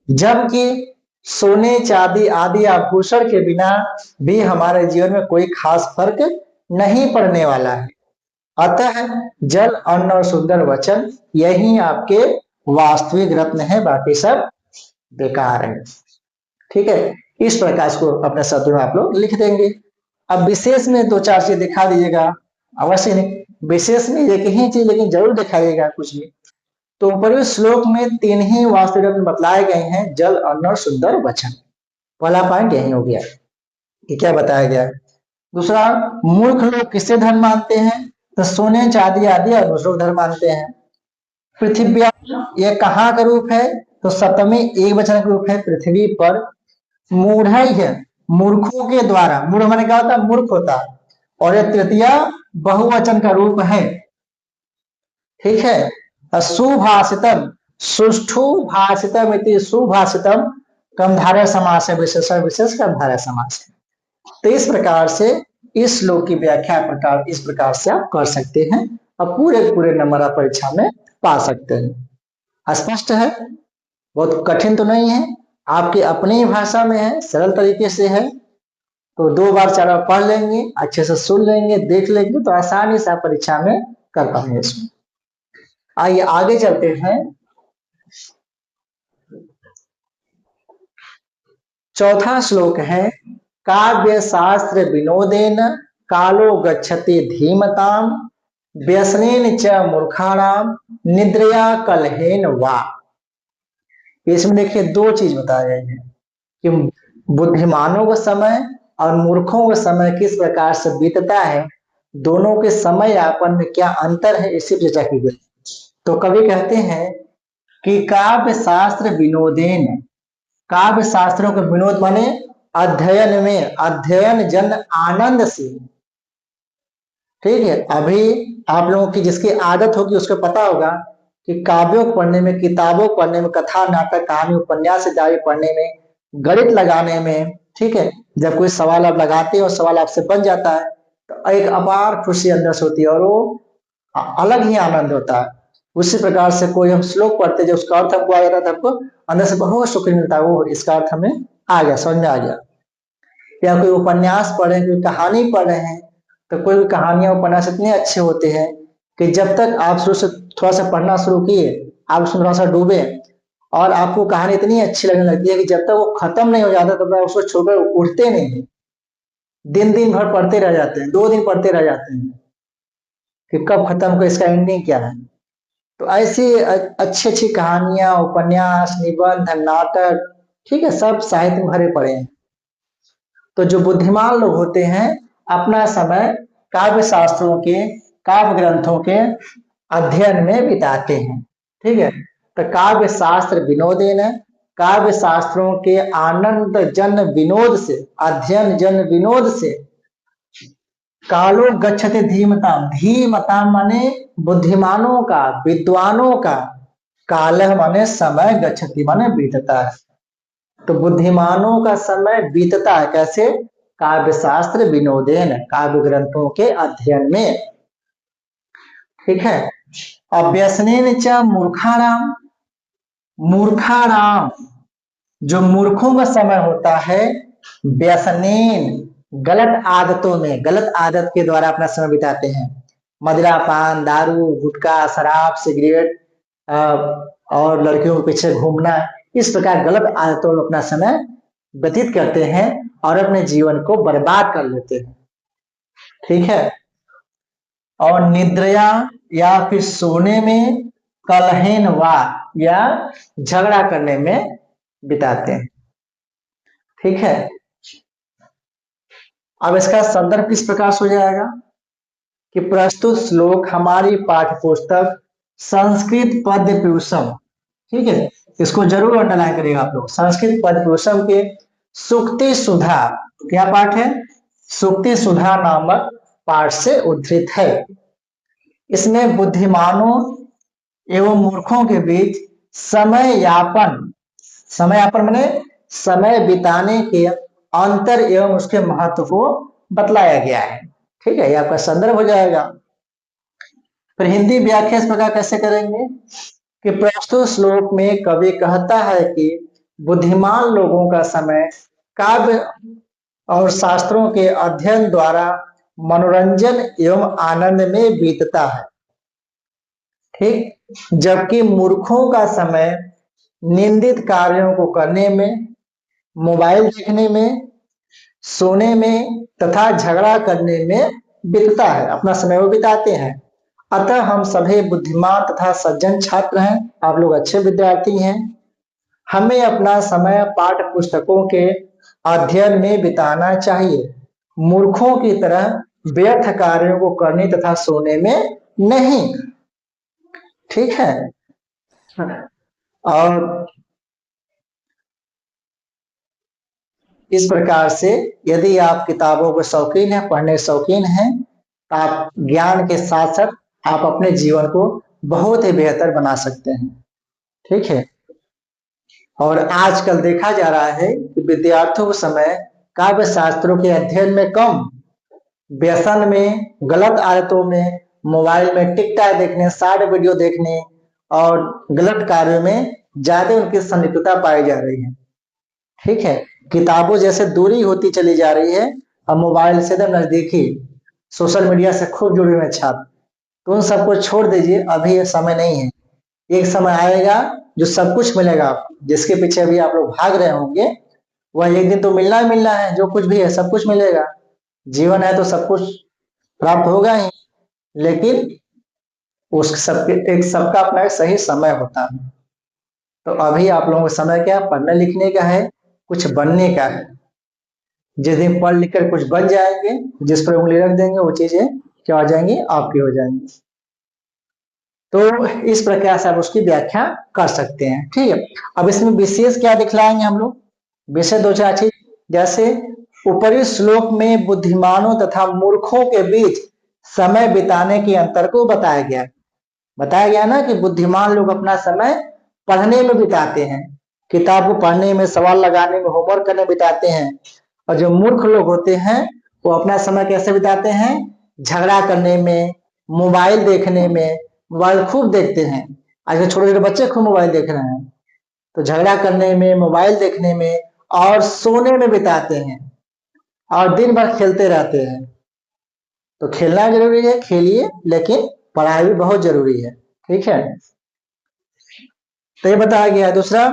जबकि सोने, चांदी आदि आभूषण के बिना भी हमारे जीवन में कोई खास फर्क नहीं पड़ने वाला है। अतः जल, अन्न और सुंदर वचन यही आपके वास्तविक रत्न है, बाकी सब बेकार है, ठीक है। इस प्रकार इसको अपने शब्दों में आप लोग लिख देंगे। अब विशेष में 2-4 चीज दिखा दीजिएगा, अवश्य नहीं, विशेष में एक ही चीज लेकिन जरूर दिखाइएगा कुछ भी। तो ऊपरी श्लोक में 3 ही वास्तविक रत्न बतलाए गए हैं, जल, अन्न और सुंदर वचन। पहला पॉइंट यही हो गया कि क्या बताया गया। दूसरा, मूर्ख लोग किससे धर्म मानते हैं? तो सोने, चांदी आदि और दूसरों धर्म मानते हैं। पृथ्वी यह कहाँ का रूप है? तो सप्तमी एक वचन का रूप है, पृथ्वी पर मूढ़ है, मूर्खों के द्वारा, मूढ़ माने क्या होता है? मूर्ख होता है, और यह तृतीया बहुवचन का रूप है, ठीक है। सुभाषितम, सुष्ठु भाषितम इति सुभाषितम कर्मधारय समास है, विशेषण विशेष कर्मधारय समास है। तो इस प्रकार से इस श्लोक की व्याख्या इस प्रकार से आप कर सकते हैं और पूरे पूरे नंबर आप परीक्षा में पा सकते हैं। स्पष्ट है, बहुत कठिन तो नहीं है, आपकी अपनी भाषा में है, सरल तरीके से है, तो 2 बार 4 बार पढ़ लेंगे, अच्छे से सुन लेंगे, देख लेंगे, तो आसानी से आप परीक्षा में कर पाएंगे इसमें। आइए आगे चलते हैं। चौथा श्लोक है, काव्य शास्त्र विनोदेन कालो गच्छति धीमताम व्यसनेन च मूर्खाणाम निद्रया कलहेन वा। इसमें देखिए 2 चीज बताए गए हैं कि बुद्धिमानों का समय और मूर्खों का समय किस प्रकार से बीतता है, दोनों के समय यापन में क्या अंतर है, इसी पर चर्चा की गई। तो कवि कहते हैं कि काव्य शास्त्र विनोदेन, काव्य शास्त्रों का विनोद माने अध्ययन में, अध्ययन जन आनंद से, ठीक है। अभी आप लोगों की जिसकी आदत होगी उसको पता होगा कि काव्यों को पढ़ने में, किताबों को पढ़ने में, कथा, नाटक, कहानी, उपन्यास इत्यादि पढ़ने में, गणित लगाने में, ठीक है, जब कोई सवाल आप लगाते हो और सवाल आपसे बन जाता है तो एक अपार खुशी अंदर से होती है और वो अलग ही आनंद होता है। उसी प्रकार से कोई हम श्लोक पढ़ते जो उसका अर्थ हमको आ जाता है, हमको अंदर से बहुत सुकून मिलता है, वो इसका अर्थ हमें आ गया, समझ में आ गया। या कोई उपन्यास पढ़े, कोई कहानी पढ़ रहे हैं, तो कोई कहानियां उपन्यास इतने अच्छे होते हैं कि जब तक आप शुरू से थोड़ा सा पढ़ना शुरू किए, आप उसमें थोड़ा सा डूबे और आपको कहानी इतनी अच्छी लगने लगती है कि जब तक वो खत्म नहीं हो जाता तब तक उसको छोड़कर उठते नहीं, दिन दिन भर पढ़ते रह जाते हैं, 2 दिन पढ़ते रह जाते हैं, कि कब खत्म होगा, इसका एंडिंग क्या है। तो ऐसी अच्छी अच्छी कहानियां, उपन्यास, निबंध, नाटक, ठीक है, सब साहित्य में भरे पड़े हैं। तो जो बुद्धिमान लोग होते हैं अपना समय काव्य शास्त्रों के, काव्य ग्रंथों के अध्ययन में बिताते हैं। ठीक है, तो काव्य शास्त्र विनोदेन है, काव्य शास्त्रों के आनंद जन विनोद से, अध्ययन जन विनोद से कालो गच्छते धीमताम, धीमताम माने बुद्धिमानों का, विद्वानों का, काल माने समय, गच्छति माने बीतता है। तो बुद्धिमानों का समय बीतता है कैसे? काव्य शास्त्र विनोदेन, काव्य ग्रंथों के अध्ययन में। ठीक है, अभ्यसनेन च मूर्खाणाम, मूर्खाणाम जो मूर्खों का समय होता है, व्यसनेन गलत आदतों में, गलत आदत के द्वारा अपना समय बिताते हैं। मदिरा पान, दारू, गुटखा, शराब, सिगरेट और लड़कियों के पीछे घूमना, इस प्रकार गलत आदतों में अपना समय व्यतीत करते हैं और अपने जीवन को बर्बाद कर लेते हैं। ठीक है, और निद्रया या फिर सोने में, कलहेन वा या झगड़ा करने में बिताते हैं। ठीक है, अब इसका संदर्भ किस प्रकार से हो जाएगा कि प्रस्तुत श्लोक हमारी पाठ्य पुस्तक संस्कृत पद्य पुरुषम, ठीक है, इसको जरूर अंडरलाइन करिएगा आप लोग, संस्कृत पद्य पुरुषम के सुक्ति सुधा, क्या पाठ है? सुक्ति सुधा नामक पाठ से उद्धृत है। इसमें बुद्धिमानों एवं मूर्खों के बीच समय यापन, समय यापन माने समय बिताने के अंतर एवं उसके महत्व को बतलाया गया है। ठीक है, ये आपका संदर्भ हो जाएगा। फिर हिंदी व्याख्या इस प्रकार कैसे करेंगे कि प्रस्तुत श्लोक में कवि कहता है कि बुद्धिमान लोगों का समय काव्य और शास्त्रों के अध्ययन द्वारा मनोरंजन एवं आनंद में बीतता है। ठीक, जबकि मूर्खों का समय निंदित कार्यों को करने में, मोबाइल देखने में, सोने में तथा झगड़ा करने में बीतता है, अपना समय वो बिताते हैं। अतः हम सभी बुद्धिमान तथा सज्जन छात्र हैं, आप लोग अच्छे विद्यार्थी हैं, हमें अपना समय पाठ्य पुस्तकों के अध्ययन में बिताना चाहिए, मूर्खों की तरह व्यर्थ कार्यों को करने तथा सोने में नहीं। ठीक है, और इस प्रकार से यदि आप किताबों के शौकीन हैं, पढ़ने शौकीन हैं, तो आप ज्ञान के साथ साथ आप अपने जीवन को बहुत ही बेहतर बना सकते हैं। ठीक है, और आजकल देखा जा रहा है कि विद्यार्थियों को समय काव्य शास्त्रों के अध्ययन में कम, व्यसन में, गलत आदतों में, मोबाइल में टिकटॉक देखने, शॉर्ट वीडियो देखने और गलत कार्यों में ज्यादा उनकी संलिप्तता पाई जा रही है। ठीक है, किताबों जैसे दूरी होती चली जा रही है और मोबाइल से एकदम नजदीकी, सोशल मीडिया से खूब जुड़े हुए छात्र, तो उन सबको छोड़ दीजिए, अभी ये समय नहीं है। एक समय आएगा जो सब कुछ मिलेगा आपको, जिसके पीछे अभी आप लोग भाग रहे होंगे, वह एक दिन तो मिलना ही मिलना है, जो कुछ भी है सब कुछ मिलेगा, जीवन है तो सब कुछ प्राप्त होगा ही, लेकिन उस सबके एक सबका अपना एक सही समय होता है। तो अभी आप लोगों का समय क्या, पढ़ने लिखने का है, कुछ बनने का है। जिस दिन पढ़ लिख कर कुछ बन जाएंगे, जिस पर उंगली रख देंगे वो चीजें क्या हो जाएंगी, आपकी हो जाएंगी। तो इस प्रकार से आप उसकी व्याख्या कर सकते हैं। ठीक है, अब इसमें विशेष क्या दिखलाएंगे हम लोग, विषय दो चार चीज, जैसे ऊपरी श्लोक में बुद्धिमानों तथा मूर्खों के बीच समय बिताने के अंतर को बताया गया। बताया गया ना कि बुद्धिमान लोग अपना समय पढ़ने में बिताते हैं, किताब को पढ़ने में, सवाल लगाने में, होमवर्क करने में बिताते हैं, और जो मूर्ख लोग होते हैं वो अपना समय कैसे बिताते हैं, झगड़ा करने में, मोबाइल देखने में, मोबाइल खूब देखते हैं, आजकल छोटे छोटे बच्चे खूब मोबाइल देख रहे हैं, तो झगड़ा करने में, मोबाइल देखने में और सोने में बिताते हैं, और दिन भर खेलते रहते हैं। तो खेलना जरूरी है, खेलिए, लेकिन पढ़ाई भी बहुत जरूरी है। ठीक है, तो ये बताया गया है। दूसरा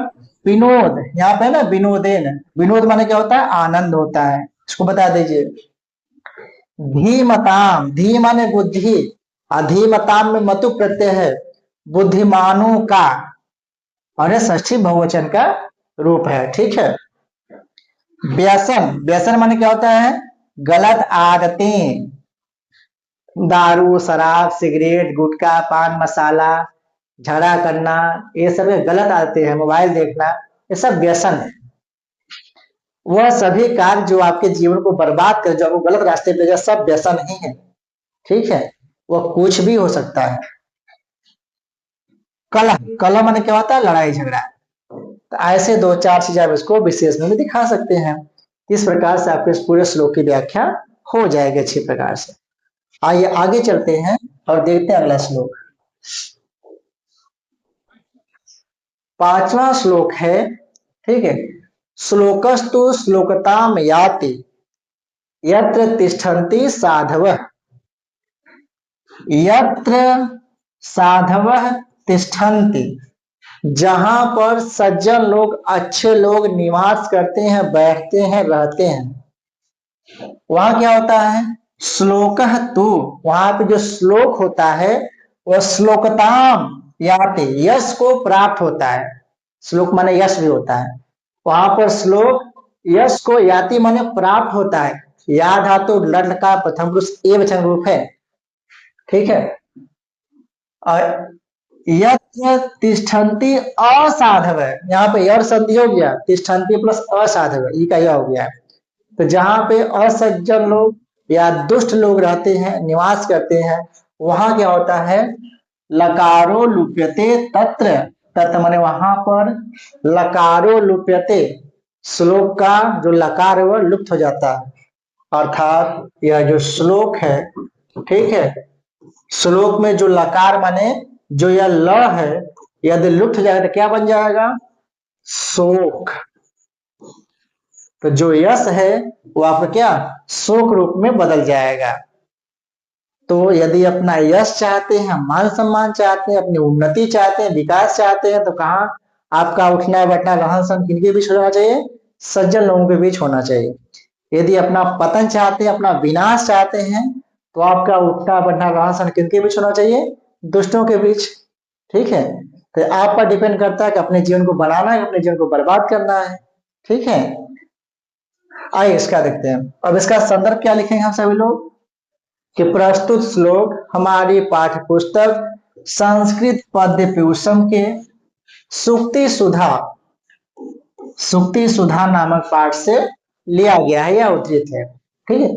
विनोद, यहाँ पे ना विनोदेन, विनोद माने क्या होता है, आनंद होता है, इसको बता दीजिए। धीमताम, धी माने बुद्धि, अधीमताम में मतु प्रत्यय है, बुद्धिमानों का, और ये षष्ठी बहुवचन का रूप है। ठीक है। व्यसन, व्यसन माने क्या होता है? गलत आदतें, दारू, शराब, सिगरेट, गुटखा, पान मसाला, झगड़ा करना, ये सब गलत आदतें हैं। मोबाइल देखना, ये सब व्यसन है। वह सभी कार्य जो आपके जीवन को बर्बाद कर, जो आपको गलत रास्ते पे, सब व्यसन ही है। ठीक है। वह कुछ भी हो सकता है। कलह, कलह माने क्या होता है? लड़ाई झगड़ा। तो ऐसे दो चार चीज आप इसको विशेष में भी दिखा सकते हैं। इस प्रकार से आपके इस पूरे श्लोक की व्याख्या हो जाएगी अच्छी प्रकार से। आइए आगे चलते हैं और देखते हैं अगला श्लोक। 5वां श्लोक है। ठीक है। श्लोकस्तु श्लोकताम याति यत्र तिष्ठन्ति साधवः, यत्र साधवः तिष्ठन्ति, जहां पर सज्जन लोग, अच्छे लोग निवास करते हैं, बैठते हैं, रहते हैं, वहां क्या होता है? श्लोकः तु, वहां पे जो श्लोक होता है वह श्लोकताम याति, यश को प्राप्त होता है। श्लोक माने यश भी होता है। वहां पर श्लोक यश को याति माने प्राप्त होता है। या धातु लट का प्रथम पुरुष एकवचन रूप है। ठीक है। और यत्र तिष्ठन्ति असाधव है, यहाँ पे यर संधि हो गया, तिष्ठन्ति प्लस असाधव, ई का यह हो गया। तो जहां पे असज्जन लोग या दुष्ट लोग रहते हैं, निवास करते हैं, वहां क्या होता है? लकारो लुप्यते तत्र, तत्र माने वहां पर, लकारो लुप्यते, श्लोक का जो लकार है वह लुप्त हो जाता है। अर्थात यह जो श्लोक है, ठीक है, श्लोक में जो लकार माने जो यह ल है, यदि लुप्त हो जाएगा तो क्या बन जाएगा? शोक। तो जो यश है वो आपका क्या? शोक रूप में बदल जाएगा। तो यदि अपना यश चाहते हैं, मान सम्मान चाहते हैं, अपनी उन्नति चाहते हैं, विकास चाहते हैं, तो कहाँ आपका उठना बैठना रहन सहन किनके बीच होना चाहिए? सज्जन लोगों के बीच होना चाहिए। यदि अपना पतन चाहते हैं, अपना विनाश चाहते हैं, तो आपका उठना बैठना रहन सहन किनके बीच होना चाहिए? दुष्टों के बीच। ठीक है। तो आप पर डिपेंड करता है कि अपने जीवन को बनाना है, अपने जीवन को बर्बाद करना है। ठीक है। आइए इसका देखते हैं। अब इसका संदर्भ क्या लिखेंगे हम सभी लोग कि प्रस्तुत श्लोक हमारी पाठ्य पुस्तक संस्कृत पद्य पीयूषम के सुक्ति सुधा, सुक्ति सुधा नामक पाठ से लिया गया है या उद्धृत है। ठीक है।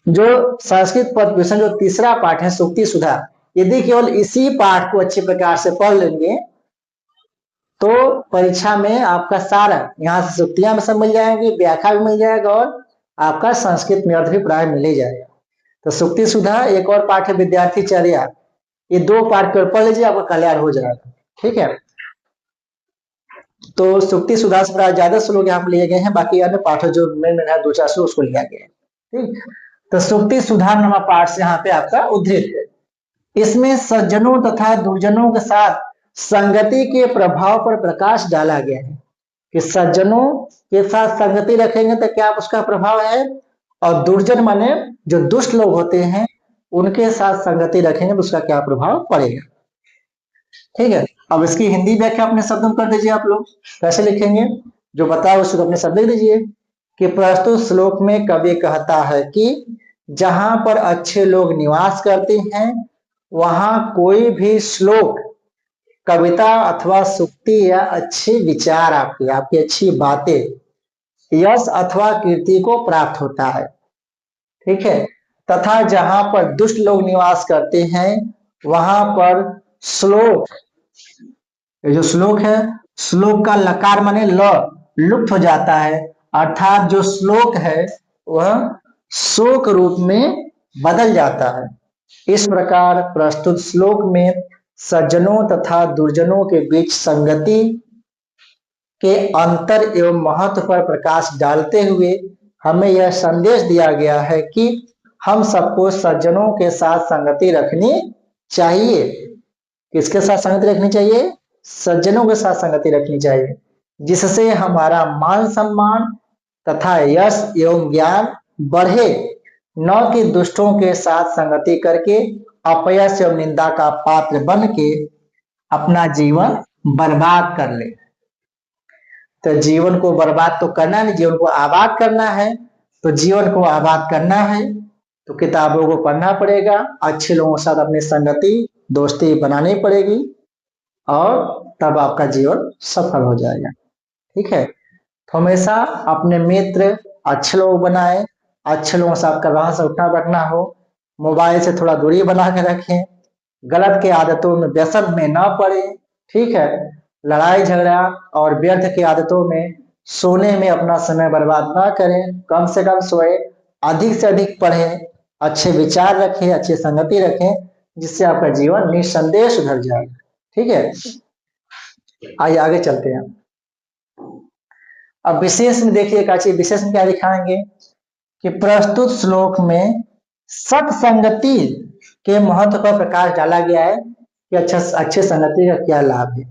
जो संस्कृत पद्य पीयूषम जो तीसरा पाठ है सुक्ति सुधा, यदि केवल इसी पाठ को अच्छे प्रकार से पढ़ लेंगे तो परीक्षा में आपका सारा, यहाँ से सुक्तियां भी सब मिल जाएंगी, व्याख्या भी मिल जाएगा, और आपका संस्कृत में अर्थ भी प्राय मिल ही जाएगा। तो सुक्ति सुधा एक और पाठ है विद्यार्थी चर्या, ये दो पाठ पर पढ़ लीजिए, आपका कल्याण हो जाएगा। ठीक है। तो सुक्ति सुधा से प्राय ज्यादा श्लोक यहाँ पर लिए गए हैं, बाकी अन्य पाठ जो मेन है दो चार श्लोक उसको लिया गया है। ठीक। तो सुक्ति सुधा नामक पाठ से यहाँ पे आपका उद्धृत है। इसमें सज्जनों तथा दुर्जनों के साथ संगति के प्रभाव पर प्रकाश डाला गया है कि सज्जनों के साथ संगति रखेंगे तो क्या उसका प्रभाव है, और दुर्जन माने जो दुष्ट लोग होते हैं उनके साथ संगति रखेंगे तो उसका क्या प्रभाव पड़ेगा। ठीक है। अब इसकी हिंदी व्याख्या अपने शब्दों में कर दीजिए आप लोग। कैसे लिखेंगे? जो बताओ उसको अपने शब्द लिख दीजिए कि प्रस्तुत श्लोक में कवि कहता है कि जहां पर अच्छे लोग निवास करते हैं वहां कोई भी श्लोक, कविता अथवा सुक्ति या अच्छे विचार, आपकी अच्छी बातें, यश अथवा कीर्ति को प्राप्त होता है। ठीक है। तथा जहां पर दुष्ट लोग निवास करते हैं वहां पर श्लोक, ये जो श्लोक है, श्लोक का लकार माने ल लुप्त हो जाता है, अर्थात जो श्लोक है वह शोक रूप में बदल जाता है। इस प्रकार प्रस्तुत श्लोक में सज्जनों तथा दुर्जनों के बीच संगति के अंतर एवं महत्व पर प्रकाश डालते हुए हमें यह संदेश दिया गया है कि हम सबको सज्जनों के साथ संगति रखनी चाहिए। किसके साथ संगति रखनी चाहिए? सज्जनों के साथ संगति रखनी चाहिए, जिससे हमारा मान सम्मान तथा यश एवं ज्ञान बढ़े, न कि दुष्टों के साथ संगति करके अपयश एवं निंदा का पात्र बन के अपना जीवन बर्बाद कर ले। तो जीवन को बर्बाद तो करना नहीं, जीवन को आबाद करना है। तो जीवन को आबाद करना है तो किताबों को पढ़ना पड़ेगा, अच्छे लोगों के साथ अपनी संगति दोस्ती बनानी पड़ेगी और तब आपका जीवन सफल हो जाएगा। ठीक है, तो हमेशा अपने मित्र अच्छे लोग बनाए, अच्छे लोगों से आपका वहां से उठना बैठना हो, मोबाइल से थोड़ा दूरी बना के रखें, गलत की आदतों में व्यसन में ना पड़े। ठीक है, लड़ाई झगड़ा और व्यर्थ की आदतों में सोने में अपना समय बर्बाद ना करें, कम से कम सोए, अधिक से अधिक पढ़ें, अच्छे विचार रखें, अच्छी संगति रखें, जिससे आपका जीवन निस्संदेह सुधर जाएगा। ठीक है, आइए आगे चलते हैं। अब विशेष में देखिए एक अच्छी विशेष में क्या दिखाएंगे कि प्रस्तुत श्लोक में सत्संगति के महत्व पर प्रकाश डाला गया है कि अच्छे संगति का क्या लाभ है।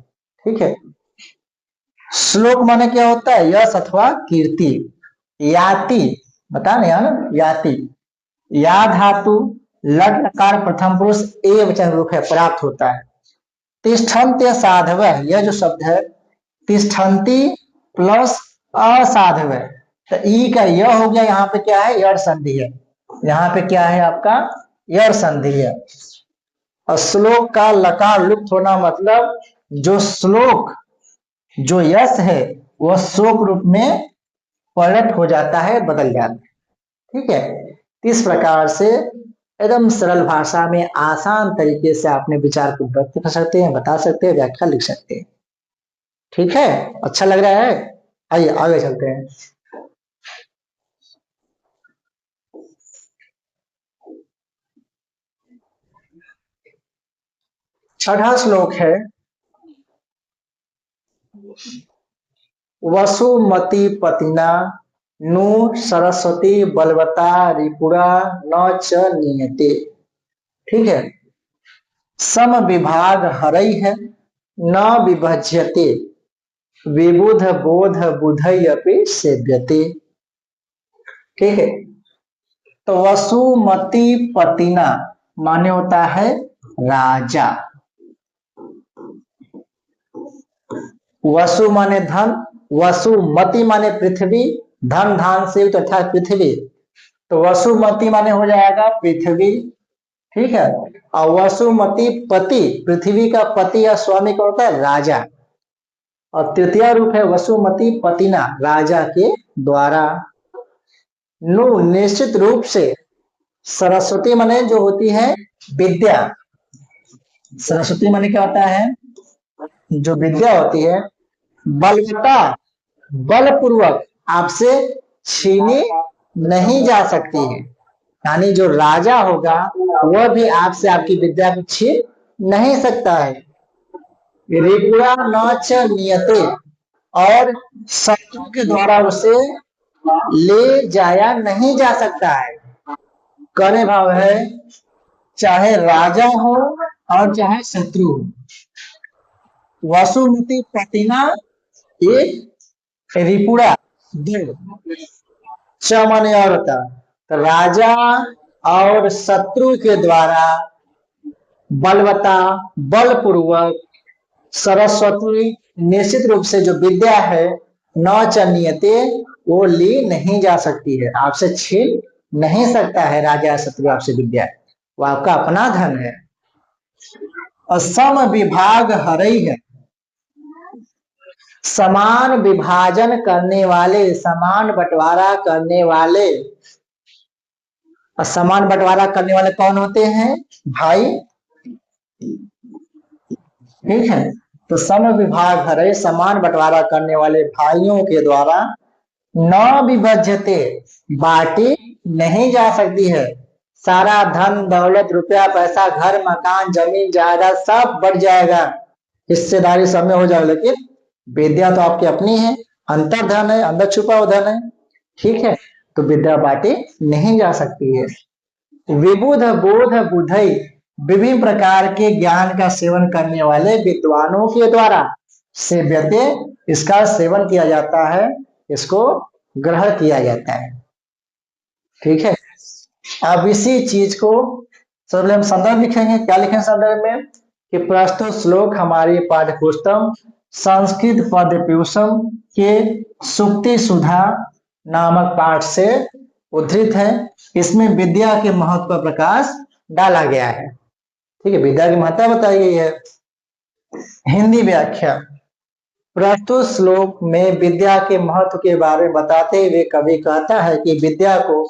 ठीक है, श्लोक माने क्या होता है? यश अथवा कीर्ति। याति बता नहीं ना, याति या धातु लट लकार प्रथम पुरुष ए वचन रूप है, प्राप्त होता है। तिष्ठन्त्य साधव, यह जो शब्द है तिष्ठन्ति प्लस असाधव, तो ई का यह हो गया, यहाँ पे क्या है? यड़ संधि है, यहाँ पे क्या है आपका? यड़ संधि है। और श्लोक का लकार लुप्त होना मतलब जो श्लोक जो यश है वह शोक रूप में परिणत हो जाता है, बदल जाता है। ठीक है, इस प्रकार से एकदम सरल भाषा में आसान तरीके से अपने विचार को व्यक्त कर सकते हैं, बता सकते हैं, व्याख्या लिख सकते हैं। ठीक है, अच्छा लग रहा है? आइए आगे चलते हैं। छठा श्लोक है वसुमती पतिना नु सरस्वती बलवता रिपुरा न च नियते। ठीक है, सम विभाग हरई है न विभज्यते विबुध बोध बुधई अपि सेव्यते। ठीक है, तो वसुमती पतिना माने होता है राजा, वसु माने धन, वसुमती माने पृथ्वी, धन धान से अर्थात पृथ्वी, तो वसुमती माने हो जाएगा पृथ्वी। ठीक है, और वसुमती पति, पृथ्वी का पति या स्वामी का होता है राजा। और तृतीय रूप है वसुमती पतिना, राजा के द्वारा। नु निश्चित रूप से, सरस्वती माने जो होती है विद्या, सरस्वती माने क्या होता है? जो विद्या होती है, बलवता बलपूर्वक आपसे छीनी नहीं जा सकती है। यानी जो राजा होगा वह भी आपसे आपकी विद्या को छीन नहीं सकता है। रिपुरा न च नियते, और शत्रु के द्वारा उसे ले जाया नहीं जा सकता है। कहने भाव है चाहे राजा हो और चाहे शत्रु हो, वसुमती पतिना एक रिपुरा दो च माने और होता, तो राजा और शत्रु के द्वारा बलवता बलपूर्वक सरस्वती निश्चित रूप से जो विद्या है न च नियते वो ली नहीं जा सकती है, आपसे छीन नहीं सकता है राजा शत्रु आपसे विद्या, वो आपका अपना धन है। असम विभाग हरई है, समान विभाजन करने वाले, समान बंटवारा करने वाले। समान बंटवारा करने वाले कौन होते हैं? भाई। ठीक है, तो सम विभाग हरे, समान बंटवारा करने वाले भाइयों के द्वारा न विभज्यते, बांटी नहीं जा सकती है। सारा धन दौलत रुपया पैसा घर मकान जमीन जायदाद सब बढ़ जाएगा, हिस्सेदारी सब में हो जाएगा, लेकिन विद्या तो आपकी अपनी है, अंतर धन है, अंदर छुपा हुआ धन है। ठीक है, तो विद्या बांटी नहीं जा सकती है। विबुध बोध बुधई, विभिन्न प्रकार के ज्ञान का सेवन करने वाले विद्वानों के द्वारा सेव्यते, इसका सेवन किया जाता है, इसको ग्रहण किया जाता है। ठीक है, अब इसी चीज को सबसे पहले हम संदर्भ लिखेंगे। क्या लिखेंगे संदर्भ में कि प्रस्तुत श्लोक हमारी पाठ्यपुस्तक संस्कृत पद्यभूषण के सुक्ति सुधा नामक पाठ से उद्धृत है। इसमें विद्या के महत्व पर प्रकाश डाला गया है। ठीक है, विद्या की महत्ता बताई गई है। हिंदी व्याख्या। प्रस्तुत श्लोक में विद्या के महत्व के बारे में बताते हुए कवि कहता है कि विद्या को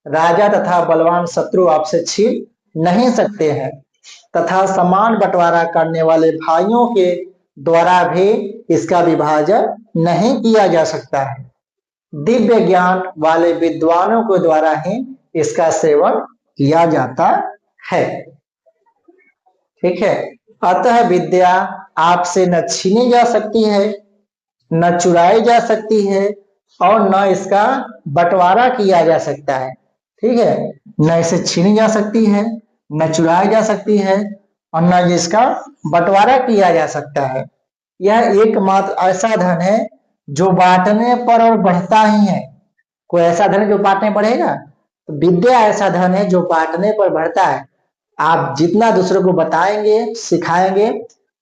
राजा तथा बलवान शत्रु आपसे छीन नहीं सकते हैं तथा समान बंटवारा करने वाले भाइयों के द्वारा भी इसका विभाजन नहीं किया जा सकता है। दिव्य ज्ञान वाले विद्वानों के द्वारा ही इसका सेवन किया जाता है। ठीक है, अतः विद्या आपसे न छीनी जा सकती है, न चुराई जा सकती है और न इसका बंटवारा किया जा सकता है। ठीक है, न इसे छीनी जा सकती है, न चुराई जा सकती है और न इसका बंटवारा किया जा सकता है। यह एकमात्र ऐसा धन है जो बांटने पर और बढ़ता ही है। कोई ऐसा धन है जो बांटने बढ़ेगा? तो विद्या ऐसा धन है जो बांटने पर बढ़ता है। आप जितना दूसरों को बताएंगे, सिखाएंगे,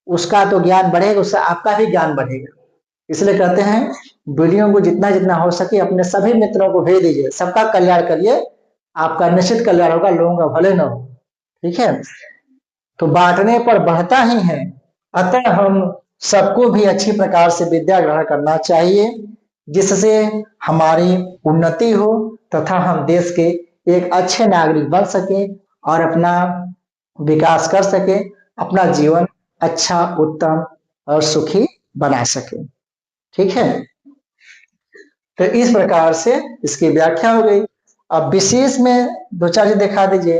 उसका तो ज्ञान बढ़ेगा, उससे आपका भी ज्ञान बढ़ेगा। इसलिए कहते हैं वीडियो को जितना जितना हो सके अपने सभी मित्रों को भेज दीजिए, सबका कल्याण करिए, आपका निश्चित कल्याण होगा, लोगों का भले न हो। ठीक है, तो बांटने पर बढ़ता ही है। अतः हम सबको भी अच्छी प्रकार से विद्या ग्रहण करना चाहिए, जिससे हमारी उन्नति हो तथा हम देश के एक अच्छे नागरिक बन सके और अपना विकास कर सके, अपना जीवन अच्छा, उत्तम और सुखी बना सके। ठीक है, तो इस प्रकार से इसकी व्याख्या हो गई। अब विशेष में दो चार चीज दिखा दीजिए।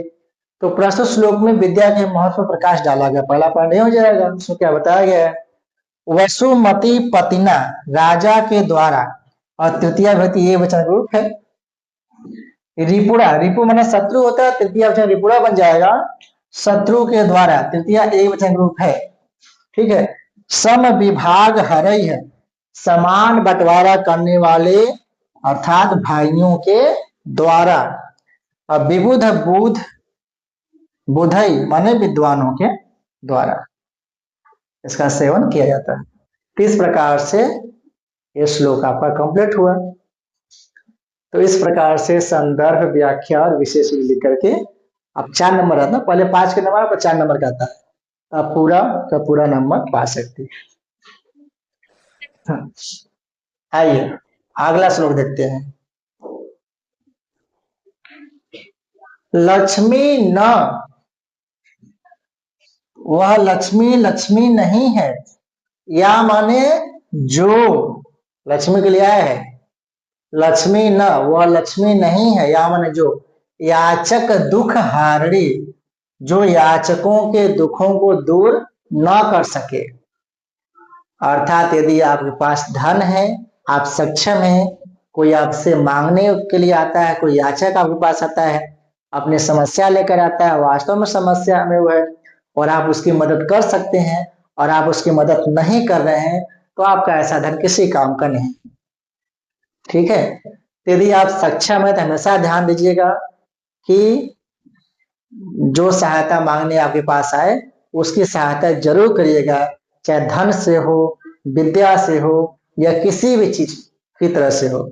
तो प्रस्तुत श्लोक में विद्या के महत्व पर प्रकाश डाला गया। पहला पॉइंट नहीं हो जाएगा, उसमें क्या बताया गया है? वसुमती पतिना राजा के द्वारा, और तृतीया विभक्ति ये वचन रूप है। रिपुड़ा, रिपु माने शत्रु होता है, तृतीया वचन रिपुड़ा बन जाएगा। शत्रु के द्वारा, तृतीया एक वचन रूप है। ठीक है, सम विभाग हरई है, समान बंटवारा करने वाले अर्थात भाइयों के द्वारा। अब विबुध बुध, बुधई माने विद्वानों के द्वारा इसका सेवन किया जाता है। इस प्रकार से ये श्लोक आपका कंप्लीट हुआ। तो इस प्रकार से संदर्भ, व्याख्या और विशेष लिख करके अब 4 नंबर आता है। पहले 5 के नंबर पर 4 नंबर का आता है। अब पूरा का पूरा नंबर पा सकती है। आइए अगला श्लोक देखते हैं। लक्ष्मी न, वह लक्ष्मी लक्ष्मी नहीं है। या माने जो, लक्ष्मी के लिए आया है। लक्ष्मी न, वह लक्ष्मी नहीं है। या माने जो, याचक दुख हारणी, जो याचकों के दुखों को दूर न कर सके। अर्थात यदि आपके पास धन है, आप सक्षम हैं, कोई आपसे मांगने के लिए आता है, कोई याचक आपके पास आता है, अपनी समस्या लेकर आता है, वास्तव में समस्या में वो है और आप उसकी मदद कर सकते हैं और आप उसकी मदद नहीं कर रहे हैं, तो आपका ऐसा धन किसी काम का नहीं। ठीक है, यदि आप सक्षम है तो हमेशा ध्यान दीजिएगा कि जो सहायता मांगने आपके पास आए उसकी सहायता जरूर करिएगा, चाहे धन से हो, विद्या से हो या किसी भी चीज की तरह से हो।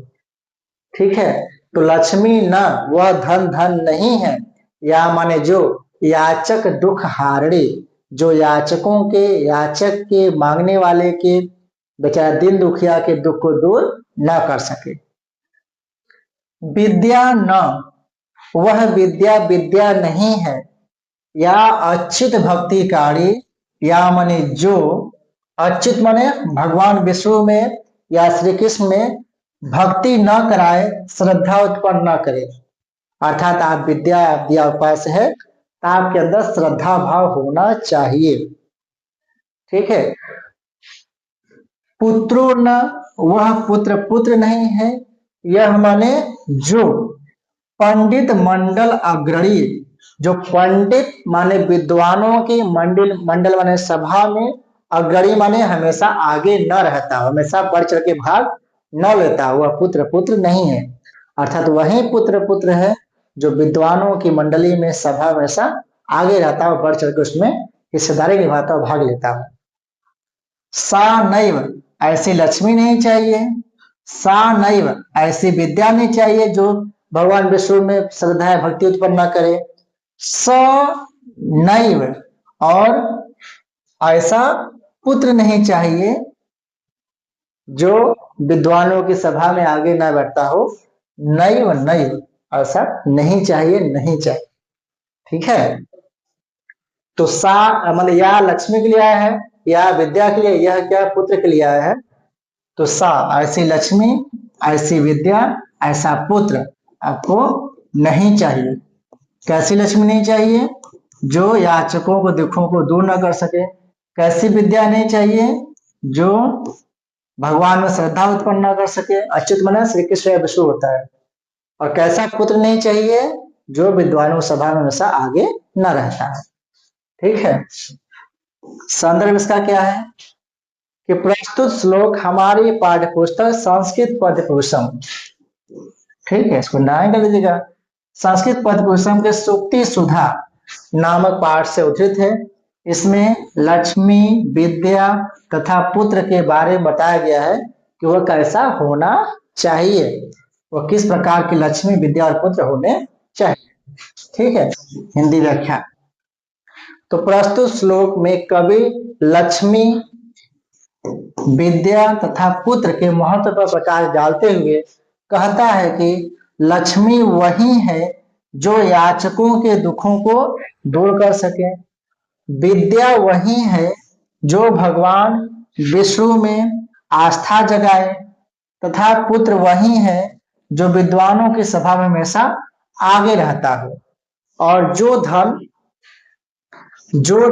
ठीक है, तो लक्ष्मी न, वह धन धन नहीं है। या माने जो याचक दुख हारणी, जो याचकों के, याचक के, मांगने वाले के, बेचारा दिन दुखिया के दुख को दूर न कर सके। विद्या न, वह विद्या विद्या नहीं है। या अच्युत भक्तिकारी, या माने जो, अच्युत माने भगवान विष्णु में या श्री कृष्ण में भक्ति न कराए, श्रद्धा उत्पन्न न करे। अर्थात आप विद्या उपास है तो आपके अंदर श्रद्धा भाव होना चाहिए। ठीक है, पुत्रो न, वह पुत्र पुत्र नहीं है। यह माने जो पंडित मंडल अग्रणी, जो पंडित माने विद्वानों के मंडल, मंडल माने सभा में, अग्रणी माने हमेशा आगे न रहता, हमेशा बढ़ चढ़ के भाग न लेता, वह पुत्र पुत्र नहीं है। अर्थात वही पुत्र पुत्र है जो विद्वानों की मंडली में, सभा में हमेशा आगे रहता हो, बढ़ चढ़ के उसमें हिस्सेदारी निभाता हो, भाग लेता हो। सा नैव, ऐसी लक्ष्मी नहीं चाहिए। सा नैव, ऐसी विद्या नहीं चाहिए जो भगवान विष्णु में श्रद्धा भक्ति उत्पन्न न करे। स नैव, और ऐसा पुत्र नहीं चाहिए जो विद्वानों की सभा में आगे न बैठता हो। नैव नैव, ऐसा नहीं चाहिए, नहीं चाहिए। ठीक है, तो सा मतलब या लक्ष्मी के लिए आया है, या विद्या के लिए, यह क्या पुत्र के लिए आया है। तो सा, ऐसी लक्ष्मी, ऐसी विद्या, ऐसा पुत्र आपको नहीं चाहिए। कैसी लक्ष्मी नहीं चाहिए? जो याचकों को दुखों को दूर न कर सके। कैसी विद्या नहीं चाहिए? जो भगवान में श्रद्धा उत्पन्न न कर सके। अच्युत मना श्री कृष्ण या विष्णु होता है। और कैसा पुत्र नहीं चाहिए? जो विद्वानों सभा में हमेशा आगे न रहता है। ठीक है, संदर्भ इसका क्या है कि प्रस्तुत श्लोक हमारी पाठ्य पुस्तक संस्कृत पद्यभूषण, ठीक है, इसको नाम कर लीजिएगा, संस्कृत पद्यभूषण के सूक्ति सुधा नामक पाठ से उद्धृत है। इसमें लक्ष्मी, विद्या तथा पुत्र के बारे में बताया गया है कि वह कैसा होना चाहिए, वह किस प्रकार की लक्ष्मी, विद्या और पुत्र होने चाहिए। ठीक है, हिंदी व्याख्या। तो प्रस्तुत श्लोक में कवि लक्ष्मी, विद्या तथा पुत्र के महत्व पर प्रकाश डालते हुए कहता है कि लक्ष्मी वही है जो याचकों के दुखों को दूर कर सके। विद्या वही है जो भगवान विष्णु में आस्था जगाए, तथा पुत्र वही है जो विद्वानों की सभा में हमेशा आगे रहता हो। और जो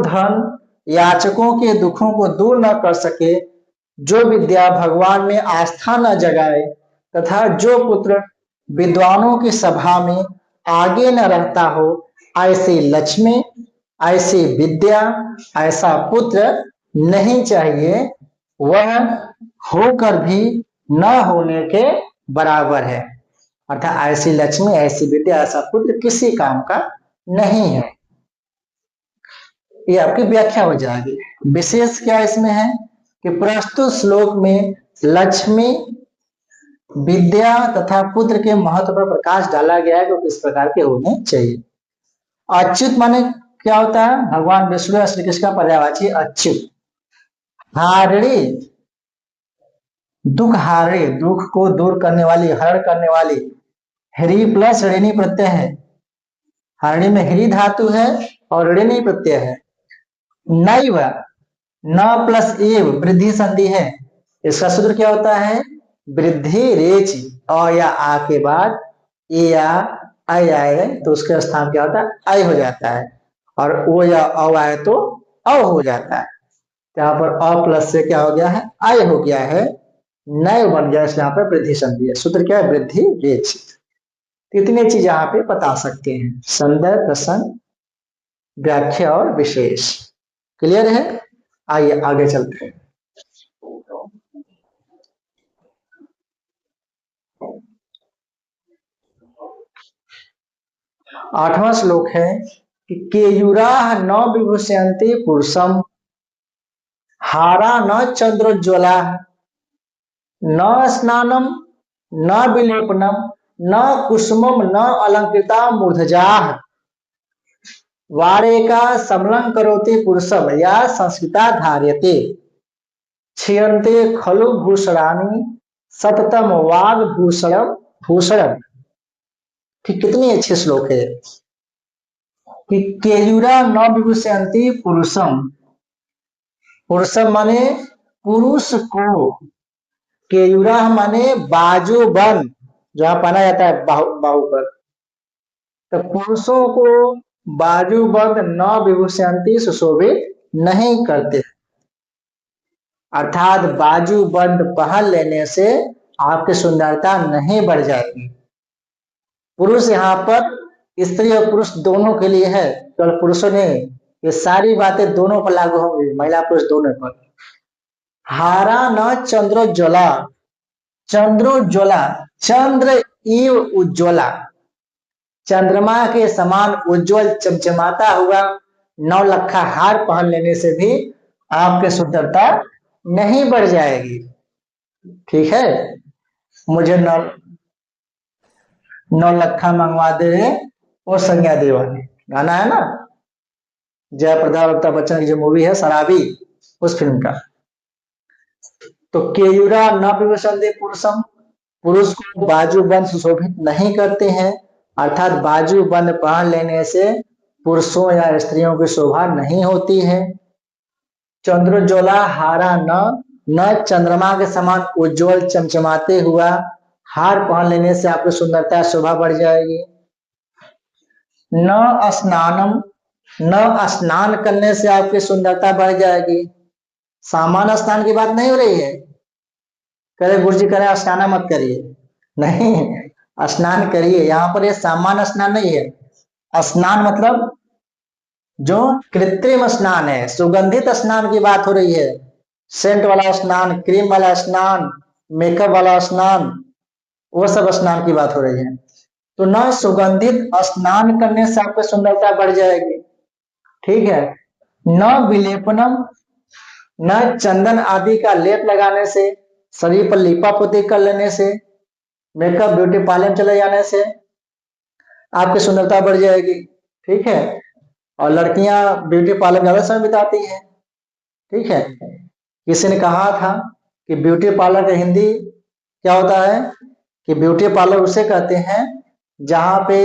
धन याचकों के दुखों को दूर न कर सके, जो विद्या भगवान में आस्था न जगाए, तथा जो पुत्र विद्वानों की सभा में आगे न रहता हो, ऐसी लक्ष्मी, ऐसी विद्या, ऐसा पुत्र नहीं चाहिए। वह होकर भी न होने के बराबर है। अर्थात ऐसी लक्ष्मी, ऐसी विद्या, ऐसा पुत्र किसी काम का नहीं है। ये आपकी व्याख्या हो जाएगी। विशेष क्या इसमें है कि प्रस्तुत श्लोक में लक्ष्मी, विद्या तथा पुत्र के महत्व पर प्रकाश डाला गया है, जो किस प्रकार के होने चाहिए। अच्युत माने क्या होता है? भगवान विष्णु या श्री कृष्ण का पर्यायवाची अच्युत। हारिणी, दुख हारे, दुख को दूर करने वाली, हरण करने वाली। हरि प्लस ऋणी प्रत्यय है। हरिणी में हरि धातु है और ऋणी प्रत्यय है। नैव, न प्लस एव, वृद्धि संधि है। इसका सूत्र क्या होता है? वृद्धि रेच, अ या आ के बाद ए या आई आए तो उसके स्थान क्या होता है? आई हो जाता है। और ओ या अ आए तो अ हो जाता है। यहाँ पर अ प्लस से क्या हो गया है? आई हो गया है, नैव बन गया, इसलिए यहाँ पर वृद्धि संधि है। सूत्र क्या है? वृद्धि रेच। इतनी चीज यहाँ पे बता सकते हैं, संदर्भ, प्रसंग, व्याख्या और विशेष। क्लियर है? आइए आगे चलते हैं। आठवां श्लोक है कि केयूरा न विभूषयन्ति पुरुषम, हारा न चंद्रोज्ज्वला, न स्नानम न विलेपनम न कुसुमम न अलंकृता मूर्धजा, वारेका समलं करोति पुरुषम या संस्कृता धार्यते, क्षीयन्ते खलु भूषणानि सततम वाग भूषणम भूषणम। ठीक, कितनी अच्छी श्लोक है कि केयूरा न विभूषयन्ति पुरुषम। पुरुषम माने पुरुष को, केयूरा माने बाजू बंद, जहां पहना जाता है बाहु पर। तो पुरुषों को बाजू बंद न विभूषयन्ति, सुशोभित नहीं करते। अर्थात बाजू बंद पहन लेने से आपकी सुंदरता नहीं बढ़ जाएगी। पुरुष यहाँ पर स्त्री और पुरुष दोनों के लिए है, केवल पुरुषों ने, ये सारी बातें दोनों पर लागू होंगी, महिला पुरुष दोनों पर। हारा न चंद्रमा के समान उज्जवल चमचमाता हुआ नौलखा हार पहन लेने से भी आपकी सुंदरता नहीं बढ़ जाएगी। ठीक है, मुझे नौलखा मंगवा दे और संज्ञा दीवानी, गाना है ना, जयप्रदा और अमिताभ बच्चन की जो मूवी है शराबी, उस फिल्म का। तो केयूरा न विवसंदे पुरुषम, पुरुष को बाजूबंद सुशोभित नहीं करते हैं, अर्थात बाजूबंद पहन लेने से पुरुषों या स्त्रियों की शोभा नहीं होती है। चंद्रोज्वला हारा न चंद्रमा के समान उज्जवल चमचमाते हुआ हार पहन लेने से आपकी सुंदरता शोभा बढ़ जाएगी। न स्नानम, न स्नान करने से आपकी सुंदरता बढ़ जाएगी। सामान्य स्नान की बात नहीं हो रही है, करे गुरु जी करे स्नान मत करिए, नहीं, स्नान करिए। यहाँ पर ये सामान्य स्नान नहीं है। स्नान मतलब जो कृत्रिम स्नान है, सुगंधित स्नान की बात हो रही है। सेंट वाला स्नान, क्रीम वाला स्नान, मेकअप वाला स्नान, वो सब स्नान की बात हो रही है। तो न सुगंधित स्नान करने से आपकी सुंदरता बढ़ जाएगी। ठीक है, न विलेपनम, न चंदन आदि का लेप लगाने से, शरीर पर लीपा पोती कर लेने से, मेकअप ब्यूटी पार्लर में चले जाने से आपकी सुंदरता बढ़ जाएगी। ठीक है, और लड़कियां ब्यूटी पार्लर में ज्यादा समय बिताती हैं। ठीक है, किसी ने कहा था कि ब्यूटी पार्लर का हिंदी क्या होता है, कि ब्यूटी पार्लर उसे कहते हैं जहां पे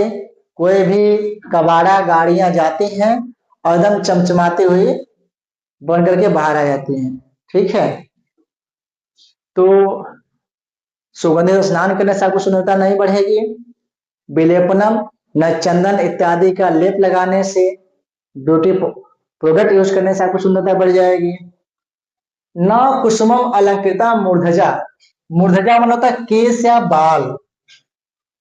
कोई भी कबाड़ा गाड़ियां जाती हैं और एकदम चमचमाती हुई बन करके बाहर आ जाती हैं। ठीक है, तो सुगंधित स्नान करने से आपको सुंदरता नहीं बढ़ेगी। विलेपनम, न चंदन इत्यादि का लेप लगाने से, ब्यूटी प्रोडक्ट यूज करने से आपको सुंदरता बढ़ जाएगी। न कुसुमम अलंकृता मूर्धजा, मूर्धजा मतलब होता है केस या बाल,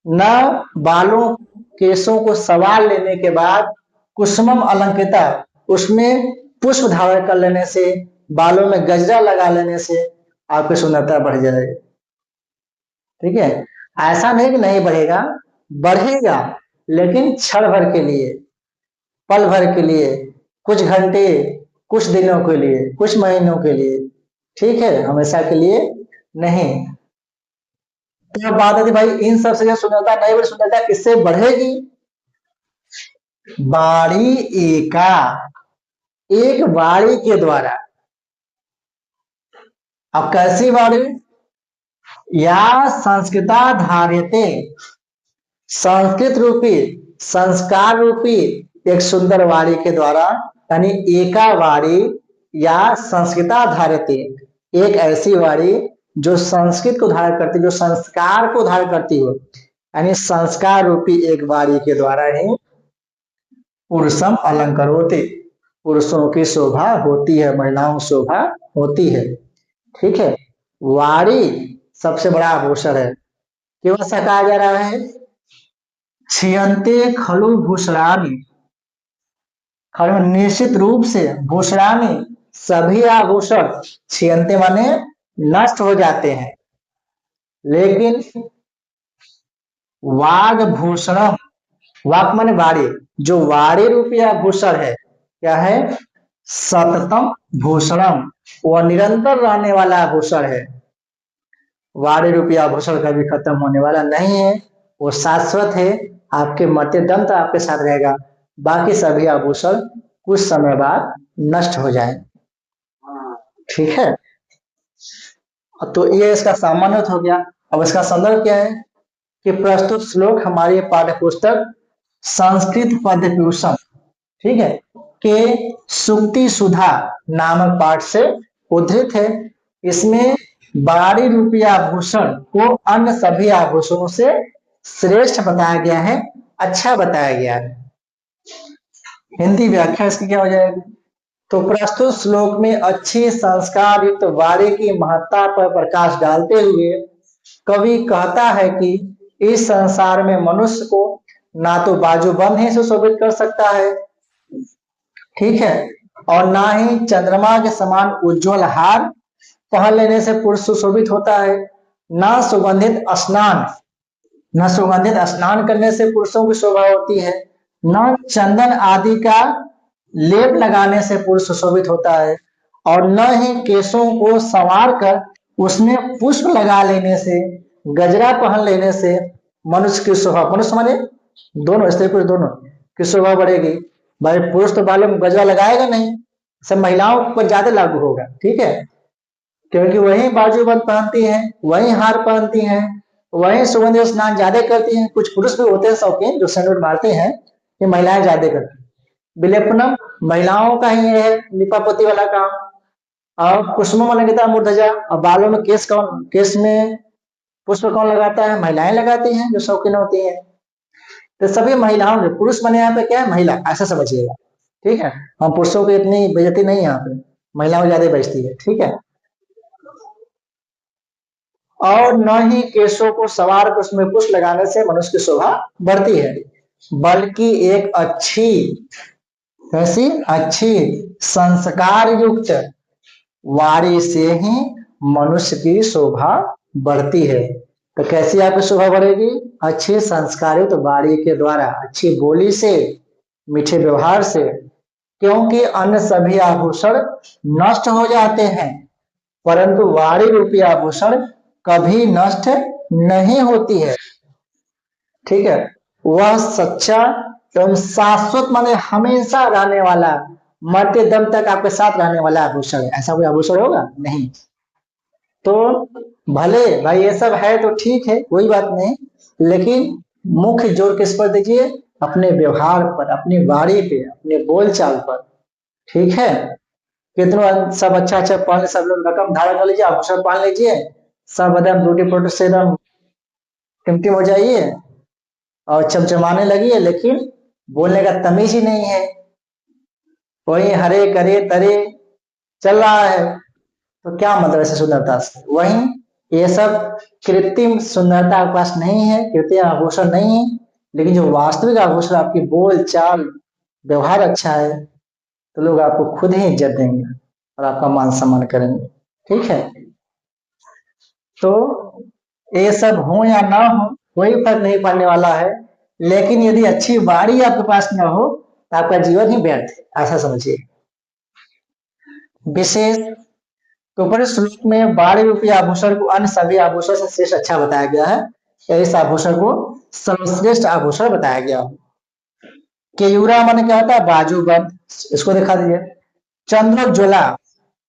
न बालों केसों को सवार लेने के बाद कुसुमम अलंकृता, उसमें पुष्प धारण कर लेने से, बालों में गजरा लगा लेने से आपकी सुंदरता बढ़ जाएगी। ठीक है, ऐसा नहीं कि नहीं बढ़ेगा, बढ़ेगा, लेकिन क्षण भर के लिए, पल भर के लिए, कुछ घंटे, कुछ दिनों के लिए, कुछ महीनों के लिए। ठीक है, हमेशा के लिए नहीं। तो बात है भाई, इन सबसे जो सुंदरता नहीं बढ़ी, सुंदरता किससे बढ़ेगी? बाड़ी एका, एक बाड़ी के द्वारा। अब कैसी बाड़ी? या संस्कृता धार्यते, संस्कृत रूपी, संस्कार रूपी एक सुंदर वाणी के द्वारा, यानी एका वाणी या संस्कृता धारते, एक ऐसी वाणी जो संस्कृत को धारण करती, जो संस्कार को धारण करती हो, यानी संस्कार रूपी एक वाणी के द्वारा ही पुरुषम अलंकरोते, पुरुषों की शोभा होती है, महिलाओं की शोभा होती है। ठीक है, वाणी सबसे बड़ा आभूषण है। क्यों ऐसा कहा जा रहा है? क्षीयन्ते खलु भूषणानि, खलु निश्चित रूप से, भूषणानि सभी आभूषण, क्षीयन्ते माने नष्ट हो जाते हैं, लेकिन वाग भूषणम, वाक माने वाणी, जो वाणी रूपी आभूषण है, क्या है? सततम भूषणम, वह निरंतर रहने वाला आभूषण है। वाणी रूपी आभूषण कभी खत्म होने वाला नहीं है, वो शाश्वत है, आपके मरते दम तक आपके साथ रहेगा। बाकी सभी आभूषण कुछ समय बाद नष्ट हो जाए। ठीक है, तो ये इसका सामान्य हो गया। अब इसका संदर्भ क्या है कि प्रस्तुत श्लोक हमारी पाठ्य पुस्तक संस्कृत पद्यभूषण, ठीक है, के सुक्ति सुधा नामक पाठ से उद्धृत है। इसमें बाड़ी रूपी आभूषण को अन्य सभी आभूषणों से श्रेष्ठ बताया गया है, अच्छा बताया गया है। हिंदी व्याख्या इसकी क्या हो जाएगी? तो प्रस्तुत श्लोक में अच्छी संस्कार युक्त वाणी की महत्ता पर प्रकाश डालते हुए कवि कहता है कि इस संसार में मनुष्य को ना तो बाजूबंद ही सुशोभित कर सकता है, ठीक है, और ना ही चंद्रमा के समान उज्जवल हार पहन लेने से पुरुष सुशोभित होता है, ना सुगंधित स्नान न सुगंधित स्नान करने से पुरुषों की शोभा होती है, न चंदन आदि का लेप लगाने से पुरुष सुशोभित होता है, और न ही केशों को संवार कर उसमें पुष्प लगा लेने से, गजरा पहन लेने से मनुष्य की शोभा, मनुष्य माने दोनों, स्त्री पुरुष दोनों की शोभा बढ़ेगी। भाई पुरुष तो बालों में गजरा लगाएगा नहीं, सब महिलाओं पर ज्यादा लागू होगा, ठीक है, क्योंकि वही बाजूबंद पहनती हैं, वही हार पहनती हैं, वही सुगंधित स्नान ज्यादा करती हैं। कुछ पुरुष भी होते हैं शौकीन जो सैंडल मारते हैं, ये महिलाएं ज्यादा करती हैं। विलेपनम महिलाओं का ही है, लिपापोती वाला काम। और कुसुम लगता है मूर्धजा, और बालों में केस में पुष्प कौन लगाता है? महिलाएं लगाती हैं जो शौकीन होती हैं। तो सभी महिलाओं के, पुरुष बने यहाँ पे क्या है? महिला, ऐसा समझिएगा, ठीक है। हम पुरुषों की इतनी बेइज्जती नहीं है यहाँ पे, महिलाओं की ज्यादा बेइज्जती है, ठीक है। और न ही केशों को सवार कर उसमें पुष्प लगाने से मनुष्य की शोभा बढ़ती है, बल्कि एक अच्छी, कैसी अच्छी संस्कार युक्त वाणी से ही मनुष्य की शोभा बढ़ती है। तो कैसी आपकी शोभा बढ़ेगी? अच्छे संस्कारित वाणी के द्वारा, अच्छी बोली से, मीठे व्यवहार से। क्योंकि अन्य सभी आभूषण नष्ट हो जाते हैं, परंतु वाणी रूपी आभूषण कभी नष्ट नहीं होती है, ठीक है। वह सच्चा एवं शाश्वत माने हमेशा रहने वाला, मरते दम तक आपके साथ रहने वाला आभूषण है। ऐसा कोई आभूषण होगा? नहीं। तो भले भाई ये सब है तो ठीक है, कोई बात नहीं, लेकिन मुख्य जोर किस पर दीजिए? अपने व्यवहार पर, अपनी वाणी पे, अपने बोलचाल पर, ठीक है। कितना सब अच्छा अच्छा पहन, सब लोग रकम धारण कर लीजिए, आभूषण पहन लीजिए, सब एकदम ब्यूटी प्रोडक्ट से एकदम टिमटिम हो जाइए और चमचमाने लगी है, लेकिन बोलने का तमीज ही नहीं है, वही हरे करे तरे चल रहा है। तो क्या मतलब ऐसे सुंदरता से? वही ये सब कृत्रिम सुंदरता आपके पास नहीं है, कृत्रिम आभूषण नहीं है, लेकिन जो वास्तविक आभूषण, आपकी बोल चाल व्यवहार अच्छा है, तो लोग आपको खुद ही इज्जत देंगे और आपका मान सम्मान करेंगे, ठीक है। तो ये सब हो या ना हो कोई फर्क नहीं पड़ने वाला है, लेकिन यदि अच्छी वाणी आपके पास न हो तो आपका जीवन ही व्यर्थ है, ऐसा समझिए। विशेष, तो ऊपर श्लोक में वाणी रूपी आभूषण को अन्य सभी आभूषण से श्रेष्ठ अच्छा बताया गया है, या इस आभूषण को सर्वश्रेष्ठ आभूषण बताया गया। केयूरा मन क्या होता है? बाजूबंद, इसको दिखा दीजिए। चंद्रोज्ज्वला,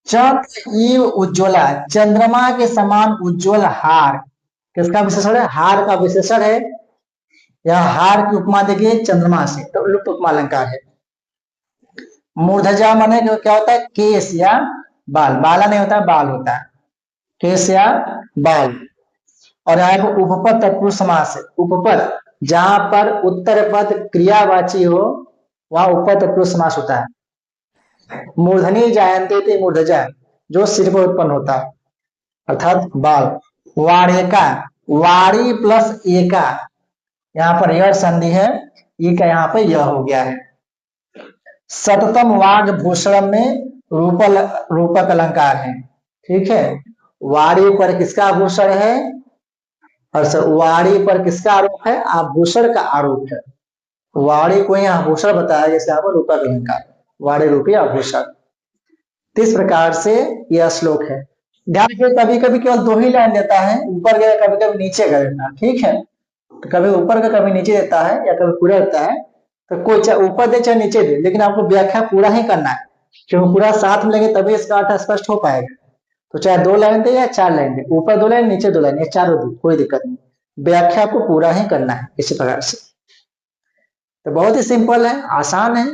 चंद्र इव उज्ज्वला, चंद्रमा के समान उज्ज्वल हार, किसका विशेषण है? हार का विशेषण है। यहाँ हार की उपमा देखिए चंद्रमा से, तो लुप्त उपमा अलंकार है। मूर्धजा माने क्या होता है? केस या बाल, बाला नहीं होता है, बाल होता है, केस या बाल। और यहाँ पर उपपद तत्पुरुष समास है। उपपद जहां पर उत्तर पद क्रियावाची हो वहां उपपद तत्पुरुष समास होता है। मूर्धनी जायन्ते थे मूर्धजा, जो सिर पर उत्पन्न होता है, अर्थात बाल। वाणिका, वाणी प्लस एका, यहाँ पर यह संधि है, ई का यहाँ पे यह हो गया है। सततम वाग भूषण में रूपल रूपक अलंकार है, ठीक है। वाणी पर किसका आभूषण है? और वाणी पर किसका आरोप है? आभूषण का आरोप है। वाणी को यहाँ आभूषण बताया, जैसे यहाँ पर रूपक अलंकार, वाणी रूपी आभूषण। इस प्रकार से यह श्लोक है। ध्यान रखिए, कभी कभी केवल दो ही लाइन देता है, ऊपर गया, कभी कभी नीचे कर देता है, ठीक है। तो कभी ऊपर का कभी नीचे देता है, या कभी पूरा देता है, तो कोई चाहे ऊपर दे चाहे नीचे दे, लेकिन आपको व्याख्या पूरा ही करना है, क्योंकि पूरा साथ में लेंगे तभी इसका अर्थ स्पष्ट हो पाएगा। तो चाहे दो लाइन दे या चार लाइन दे, ऊपर दो लाइन नीचे दो लाइन, या चारों दे, कोई दिक्कत नहीं, व्याख्या को पूरा ही करना है इसी प्रकार से। तो बहुत ही सिंपल है, आसान है,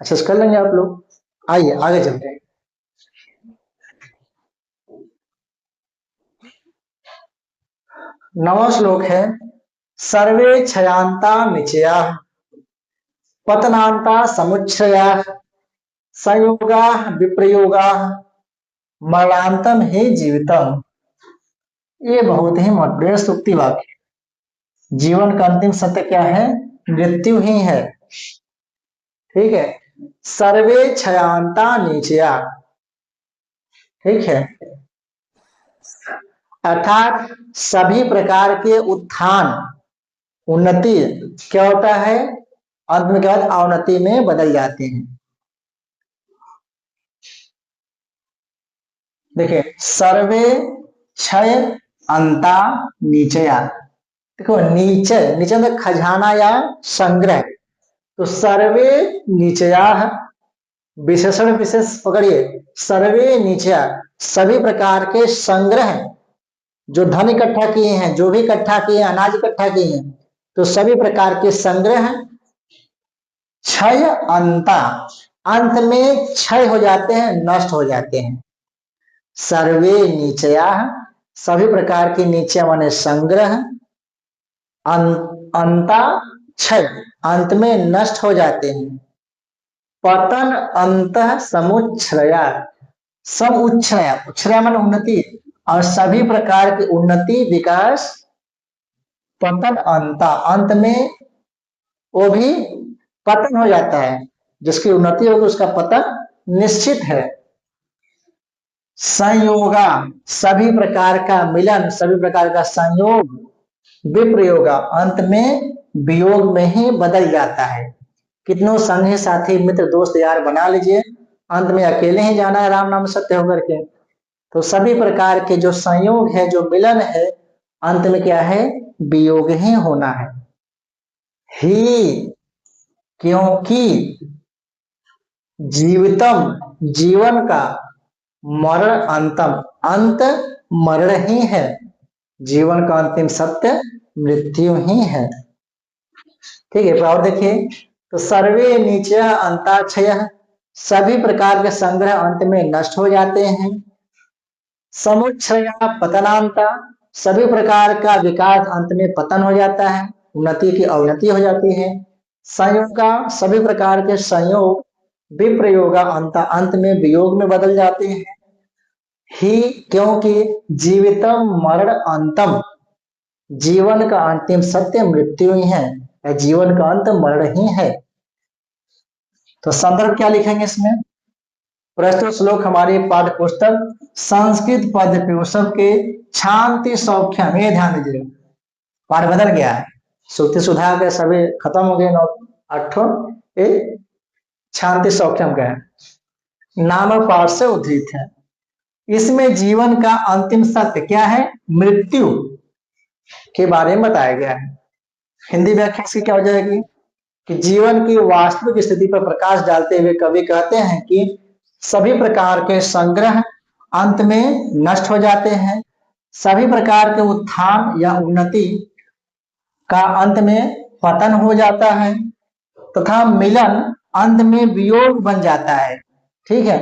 अच्छे से कर लेंगे आप लोग। आइए आगे चलते हैं। नवा श्लोक है, सर्वे क्षयांता निचया पतनांता समुच्छया संयोगा विप्रयोगा मरणांतम हे जीवितम। ये बहुत ही महत्वपूर्ण सूक्ति वाक्य। जीवन का अंतिम सत्य क्या है? मृत्यु ही है, ठीक है। सर्वे क्षयांता नीचया, ठीक है, अर्थात सभी प्रकार के उत्थान उन्नति क्या होता है, अंत में क्या होता है, अवनति में बदल जाते हैं। देखिए सर्वे क्षय अंता नीचया। देखो नीचे, नीचे में खजाना या संग्रह, तो सर्वे नीचया, विशेषण विशेष पकड़िए, सर्वे नीचया, सभी प्रकार के संग्रह, जो धन इकट्ठा किए हैं, जो भी इकट्ठा किए हैं, अनाज इकट्ठा किए हैं, तो सभी प्रकार के संग्रह क्षय अंता, अंत में क्षय हो जाते हैं, नष्ट हो जाते हैं। सर्वे नीचया, सभी प्रकार के नीचे माने संग्रह, अंता क्षय, अंत में नष्ट हो जाते हैं। पतन अंत समुच्छ्रया, समुच्छ्रया, उच्छ्रया माने उन्नति, और सभी प्रकार की उन्नति विकास, पतन अंता, अंत में वो भी पतन हो जाता है, जिसकी उन्नति होगी उसका पतन निश्चित है। संयोगा, सभी प्रकार का मिलन, सभी प्रकार का संयोग, विप्रयोगा, अंत में वियोग में ही बदल जाता है। कितनों संगी साथी मित्र दोस्त यार बना लीजिए, अंत में अकेले ही जाना है राम नाम सत्य होकर के। तो सभी प्रकार के जो संयोग है, जो मिलन है, अंत में क्या है, वियोग ही होना है। ही, क्योंकि जीवितम, जीवन का, मरण अंतम, अंत मरण ही है, जीवन का अंतिम सत्य मृत्यु ही है। ठीक है, और देखिए, तो सर्वे नीचे अंताक्षय, सभी प्रकार के संग्रह अंत में नष्ट हो जाते हैं। समुच्छया पतनांता, सभी प्रकार का विकास अंत में पतन हो जाता है, उन्नति की अवनति हो जाती है। संयोगा, सभी प्रकार के संयोग, विप्रयोगा अंत, अंत में वियोग में बदल जाते हैं। ही, क्योंकि जीवितम मरण अंतम, जीवन का अंतिम सत्य मृत्यु ही है, जीवन का अंत मरण ही है। तो संदर्भ क्या लिखेंगे इसमें, प्रस्तुत श्लोक हमारी पाठ्य पुस्तक संस्कृत पद पेशव के शांति सौख्यम, ये ध्यान दीजिए, पाठ बदल गया है, श्रुति सुधा के सभी खत्म हो गए, 8 ये शांति सौख्यम का है, नाम पाठ से उद्धृत है। इसमें जीवन का अंतिम सत्य क्या है, मृत्यु के बारे में बताया गया है। हिंदी व्याख्या इसकी क्या हो जाएगी कि जीवन की वास्तविक स्थिति पर प्रकाश डालते हुए कवि कहते हैं कि सभी प्रकार के संग्रह अंत में नष्ट हो जाते हैं, सभी प्रकार के उत्थान या उन्नति का अंत में पतन हो जाता है, तथा मिलन अंत में वियोग बन जाता है। ठीक है,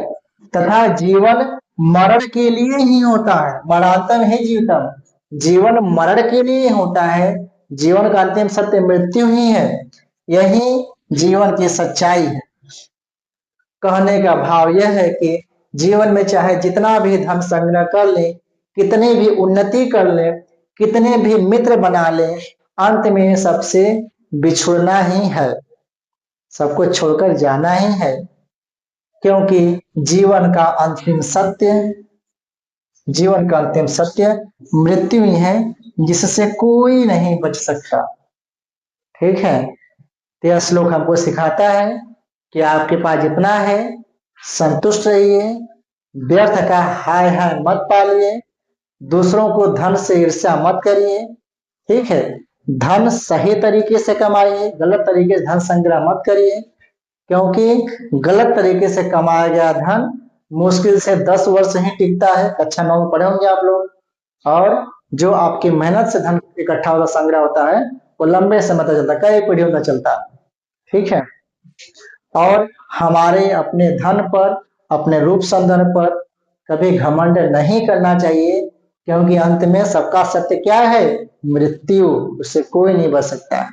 तथा जीवन मरण के लिए ही होता है, मरणांतम है जीवितम, जीवन मरण के लिए होता है, जीवन का अंतिम सत्य मृत्यु ही है, यही जीवन की सच्चाई है। कहने का भाव यह है कि जीवन में चाहे जितना भी धन संग्रह कर ले, कितनी भी उन्नति कर ले, कितने भी मित्र बना ले, अंत में सबसे बिछुड़ना ही है, सबको छोड़कर जाना ही है, क्योंकि जीवन का अंतिम सत्य, जीवन का अंतिम सत्य मृत्यु ही है, जिससे कोई नहीं बच सकता। ठीक है, तो यह श्लोक हमको सिखाता है कि आपके पास जितना है संतुष्ट रहिए, व्यर्थ का हाय हाय मत पालिए, दूसरों को धन से ईर्ष्या मत करिए। ठीक है, धन सही तरीके से कमाइए, गलत तरीके से धन संग्रह मत करिए, क्योंकि गलत तरीके से कमाया गया धन मुश्किल से 10 वर्ष ही टिकता है, कक्षा 9 में पढ़े होंगे आप लोग, और जो आपकी मेहनत से धन इकट्ठा होता संग्रह होता है वो लंबे समय तक चलता, कई पीढ़ियों तक चलता। ठीक है, और हमारे अपने धन पर, अपने रूप सौंदर्य पर कभी घमंड नहीं करना चाहिए, क्योंकि अंत में सबका सत्य क्या है, मृत्यु, उससे कोई नहीं बच सकता।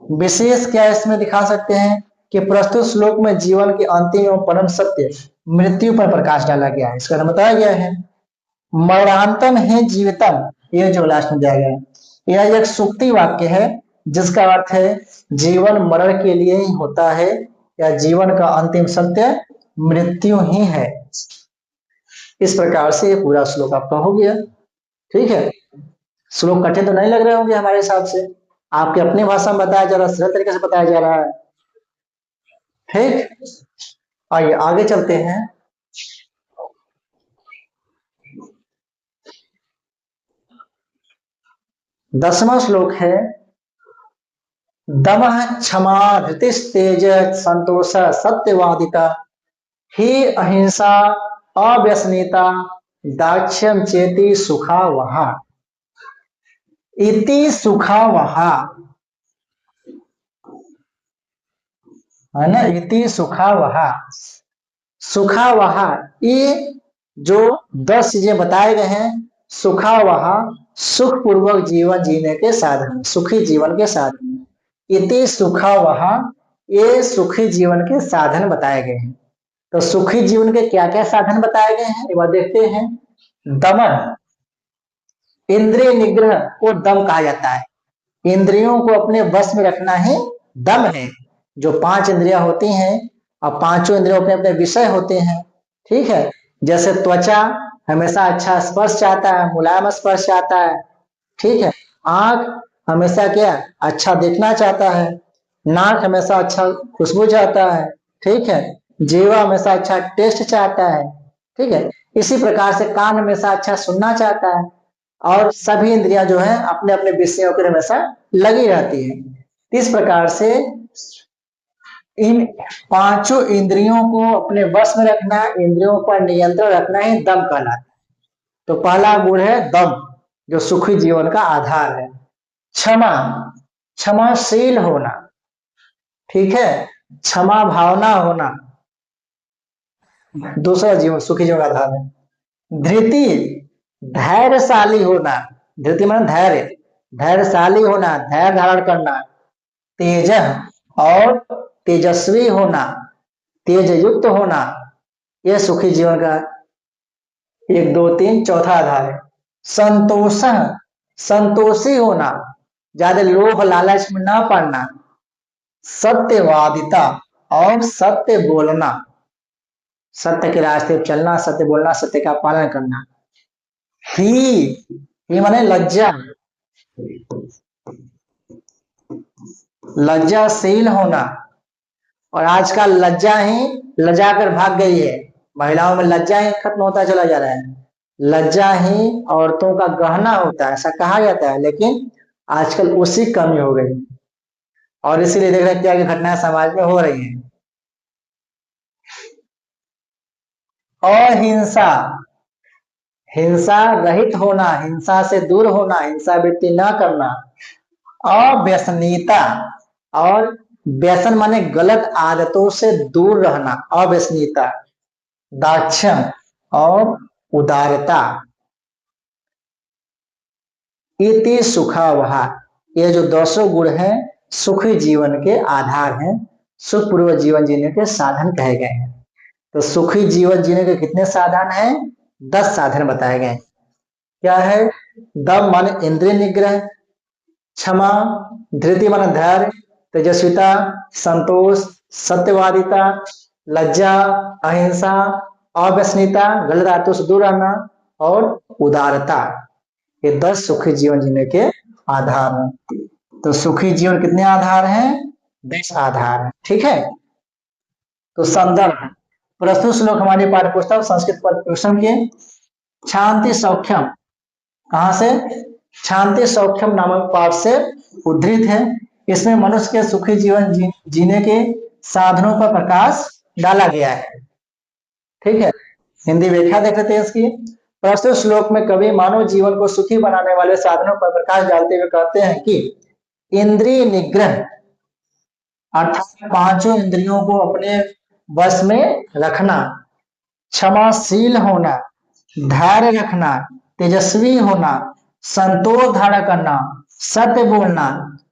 विशेष क्या इसमें दिखा सकते हैं कि प्रस्तुत श्लोक में जीवन के अंतिम एवं परम सत्य मृत्यु पर प्रकाश डाला गया है। इसका बताया गया है मरणांतम है जीवितम, ये जो लास्ट में दिया गया है, यह एक सूक्ति वाक्य है जिसका अर्थ है जीवन मरण के लिए ही होता है, या जीवन का अंतिम सत्य मृत्यु ही है। इस प्रकार से ये पूरा श्लोक आपका हो गया। ठीक है, श्लोक कठिन तो नहीं लग रहे होंगे हमारे हिसाब से, आपके अपनी भाषा में बताया जा रहा है, सरल तरीके से बताया जा रहा है। ठीक, आइए आगे चलते हैं। 10वां श्लोक है, दमः क्षमा धृतिस्तेज संतोष सत्यवादिता ही अहिंसा अव्यसनीता दाक्ष्यम चेति सुखा वहा। इति सुखा वहा है ना, इति सुखा वहा। सुखा वहा, ये जो 10 चीजें बताए गए हैं, सुखा वहा सुख पूर्वक जीवन जीने के साधन, सुखी जीवन के साधन। इति सुखा वहा, ये सुखी जीवन के साधन बताए गए हैं। तो सुखी जीवन के क्या क्या साधन बताए गए हैं, एक बार देखते हैं। दमन, इंद्रिय निग्रह को दम कहा जाता है। इंद्रियों को अपने वश में रखना ही दम है। जो 5 इंद्रियां होती हैं, और पांचों इंद्रियों अपने अपने विषय होते हैं। ठीक है, जैसे त्वचा हमेशा अच्छा स्पर्श चाहता है, मुलायम स्पर्श चाहता है। ठीक है, आंख हमेशा क्या, अच्छा देखना चाहता है। नाक हमेशा अच्छा खुशबू चाहता है। ठीक है, जीवा हमेशा अच्छा टेस्ट चाहता है। ठीक है, इसी प्रकार से कान हमेशा अच्छा सुनना चाहता है। और सभी इंद्रियां जो है अपने अपने विषयों के हमेशा लगी रहती है। इस प्रकार से इन पांचों इंद्रियों को अपने वश में रखना, इंद्रियों पर नियंत्रण रखना ही दम कहलाता है। तो पहला गुण है दम, जो सुखी जीवन का आधार है। क्षमा, क्षमाशील होना। ठीक है, क्षमा भावना होना दूसरा जीवन सुखी जीवन का आधार है। धृति, धैर्यशाली होना। धृति माने धैर्य, धैर्यशाली होना, धैर्य धारण करना। तेज, और तेजस्वी होना, तेज युक्त होना, यह सुखी जीवन का 1 2 3 चौथा आधार है। संतोष, संतोषी होना, ज्यादा लोभ लालच में ना पड़ना। सत्यवादिता, और सत्य बोलना, सत्य के रास्ते पर चलना, सत्य बोलना, सत्य का पालन करना। ही माने लज्जा, लज्जाशील होना। और आजकल लज्जा ही लजा कर भाग गई है, महिलाओं में लज्जा ही खत्म होता चला जा रहा है। लज्जा ही औरतों का गहना होता है, ऐसा कहा जाता है, लेकिन आजकल उसी कमी हो गई। और इसीलिए देख रहे हैं क्या घटनाएं समाज में हो रही हैं। अहिंसा, हिंसा रहित होना, हिंसा से दूर होना, हिंसा वृत्ति न करना। अव्यसनीयता, और व्यसन माने गलत आदतों से दूर रहना, अव्यसनीयता। दाक्ष्यम, और उदारता। इति सुखा वहा, ये जो 10 गुण हैं सुखी जीवन के आधार हैं, सुखपूर्वक जीवन जीने के साधन कहे गए हैं। तो सुखी जीवन जीने के कितने साधन हैं? 10 साधन बताए गए। क्या है? दम माने इंद्रिय निग्रह, क्षमा, धृति माने धैर्य, तेजस्विता, संतोष, सत्यवादिता, लज्जा, अहिंसा, अव्यसनीयता, गलत आदतों से दूर रहना, और उदारता। ये 10 सुखी जीवन जीने के आधार हैं। तो सुखी जीवन कितने आधार हैं? 10 आधार हैं। ठीक है, तो संदर्भ, प्रस्तुत श्लोक हमारी पाठ्य पुस्तक संस्कृत पद के शांति सौख्यम, कहां से? शांति सौख्यम नामक पाठ से उद्धृत है। इसमें मनुष्य के सुखी जीवन जीने के साधनों पर प्रकाश डाला गया है। ठीक है, हिंदी व्याख्या देख लेते हैं इसकी। प्रस्तुत श्लोक में कवि मानव जीवन को सुखी बनाने वाले साधनों पर प्रकाश डालते हुए कहते हैं कि इंद्रिय निग्रह, अर्थात पांचों इंद्रियों को अपने वश में रखना, क्षमाशील होना, धैर्य रखना, तेजस्वी होना, संतोष धारण करना, सत्य बोलना,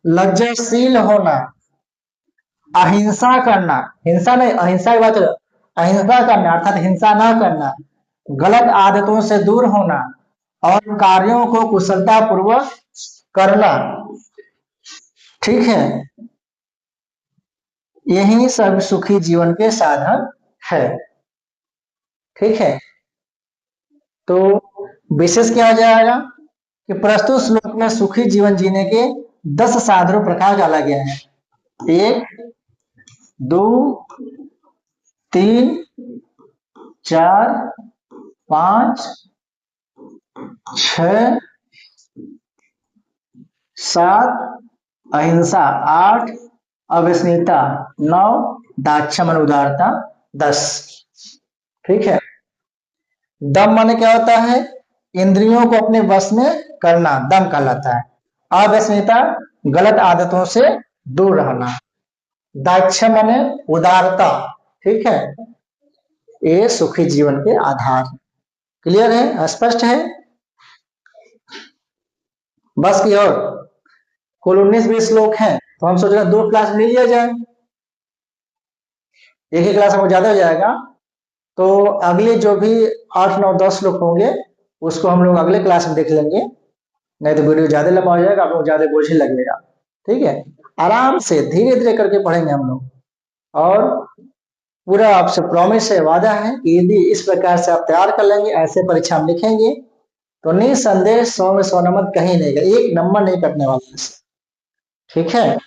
लज्जाशील होना, अहिंसा करना, हिंसा नहीं, अहिंसा की बात, अहिंसा करना अर्थात हिंसा न करना, गलत आदतों से दूर होना, और कार्यों को कुशलता पूर्वक करना। ठीक है, यही सब सुखी जीवन के साधन है। ठीक है, तो विशेष क्या हो जाएगा कि प्रस्तुत श्लोक में सुखी जीवन जीने के 10 साधारण प्रकार डाला गया है। 1, 2, 3, 4, 5, 6, 7, अहिंसा 8, अविस्मिता 9, दाक्षमण उदारता 10। ठीक है। दम माने क्या होता है? इंद्रियों को अपने वश में करना दम कहलाता है। अविस्मिता गलत आदतों से दूर रहना। दाक्ष्य माने उदारता। ठीक है। ये सुखी जीवन के आधार। क्लियर है? स्पष्ट है? बस की और कुल 19-20 श्लोक हैं, तो हम सोच रहे 2 क्लास ले लिया जाए। एक ही क्लास हमको ज्यादा हो जाएगा, तो अगले जो भी 8, 9, 10 श्लोक होंगे उसको हम लोग अगले क्लास में देख लेंगे, नहीं तो वीडियो ज्यादा लंबा हो जाएगा, आप लोग ज्यादा बोझ ही लगेगा। ठीक है। आराम से धीरे धीरे करके पढ़ेंगे हम लोग, और पूरा आपसे प्रॉमिस है, वादा है कि यदि इस प्रकार से आप तैयार कर लेंगे, ऐसे परीक्षा हम लिखेंगे, तो निसंदेह 100 में 100 नंबर कहीं नहीं गए, 1 नंबर नहीं कटने वाला है। ठीक है।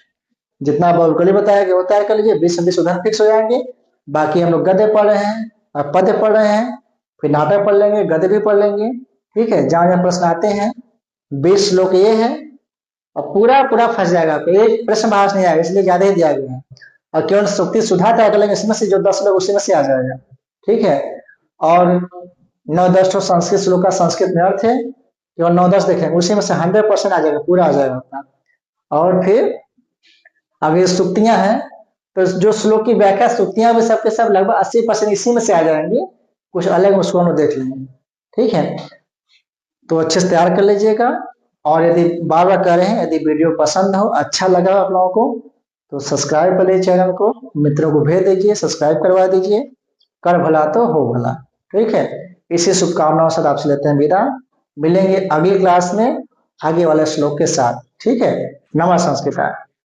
जितना बाहुबली बताया कि वो तैयार कर लीजिए, 20 से 20 उधर फिक्स हो जाएंगे। बाकी हम लोग गद्य पढ़ रहे हैं और पद्य पढ़ रहे हैं, फिर नाटक पढ़ लेंगे, गद्य भी पढ़ लेंगे। ठीक है। जहां जहां प्रश्न आते हैं 20 श्लोक ये है, और पूरा पूरा फंस जाएगा, एक प्रश्न भाष नहीं आएगा, इसलिए ज्यादा ही दिया गया है। और केवल सुक्ति सुधा तैयार कर लेंगे, इसमें से जो 10 लोग उसी में से आ जाएगा। ठीक है। और 9-10 तो संस्कृत श्लोक का संस्कृत में अर्थ है, केवल 9-10 देखेंगे, उसी में से 100% आ जाएगा, पूरा आ जाएगा। और फिर आगे सुक्तियां हैं, तो जो श्लोक की व्याख्या सुक्तियां भी सबके सब लगभग 80% इसी में से आ जाएंगे, कुछ अलग उसको हम देख लेंगे। ठीक है। तो अच्छे से तैयार कर लीजिएगा, और यदि बार बार कह रहे हैं, यदि वीडियो पसंद हो, अच्छा लगा आप लोगों को, तो सब्सक्राइब कर लीजिए चैनल को, मित्रों को भेज दीजिए, सब्सक्राइब करवा दीजिए। कर भला तो हो भला। ठीक है। इसी शुभकामनाओं से आपसे लेते हैं विदा। मिलेंगे अगली क्लास में आगे वाले श्लोक के साथ। ठीक है। नमः संस्कृत।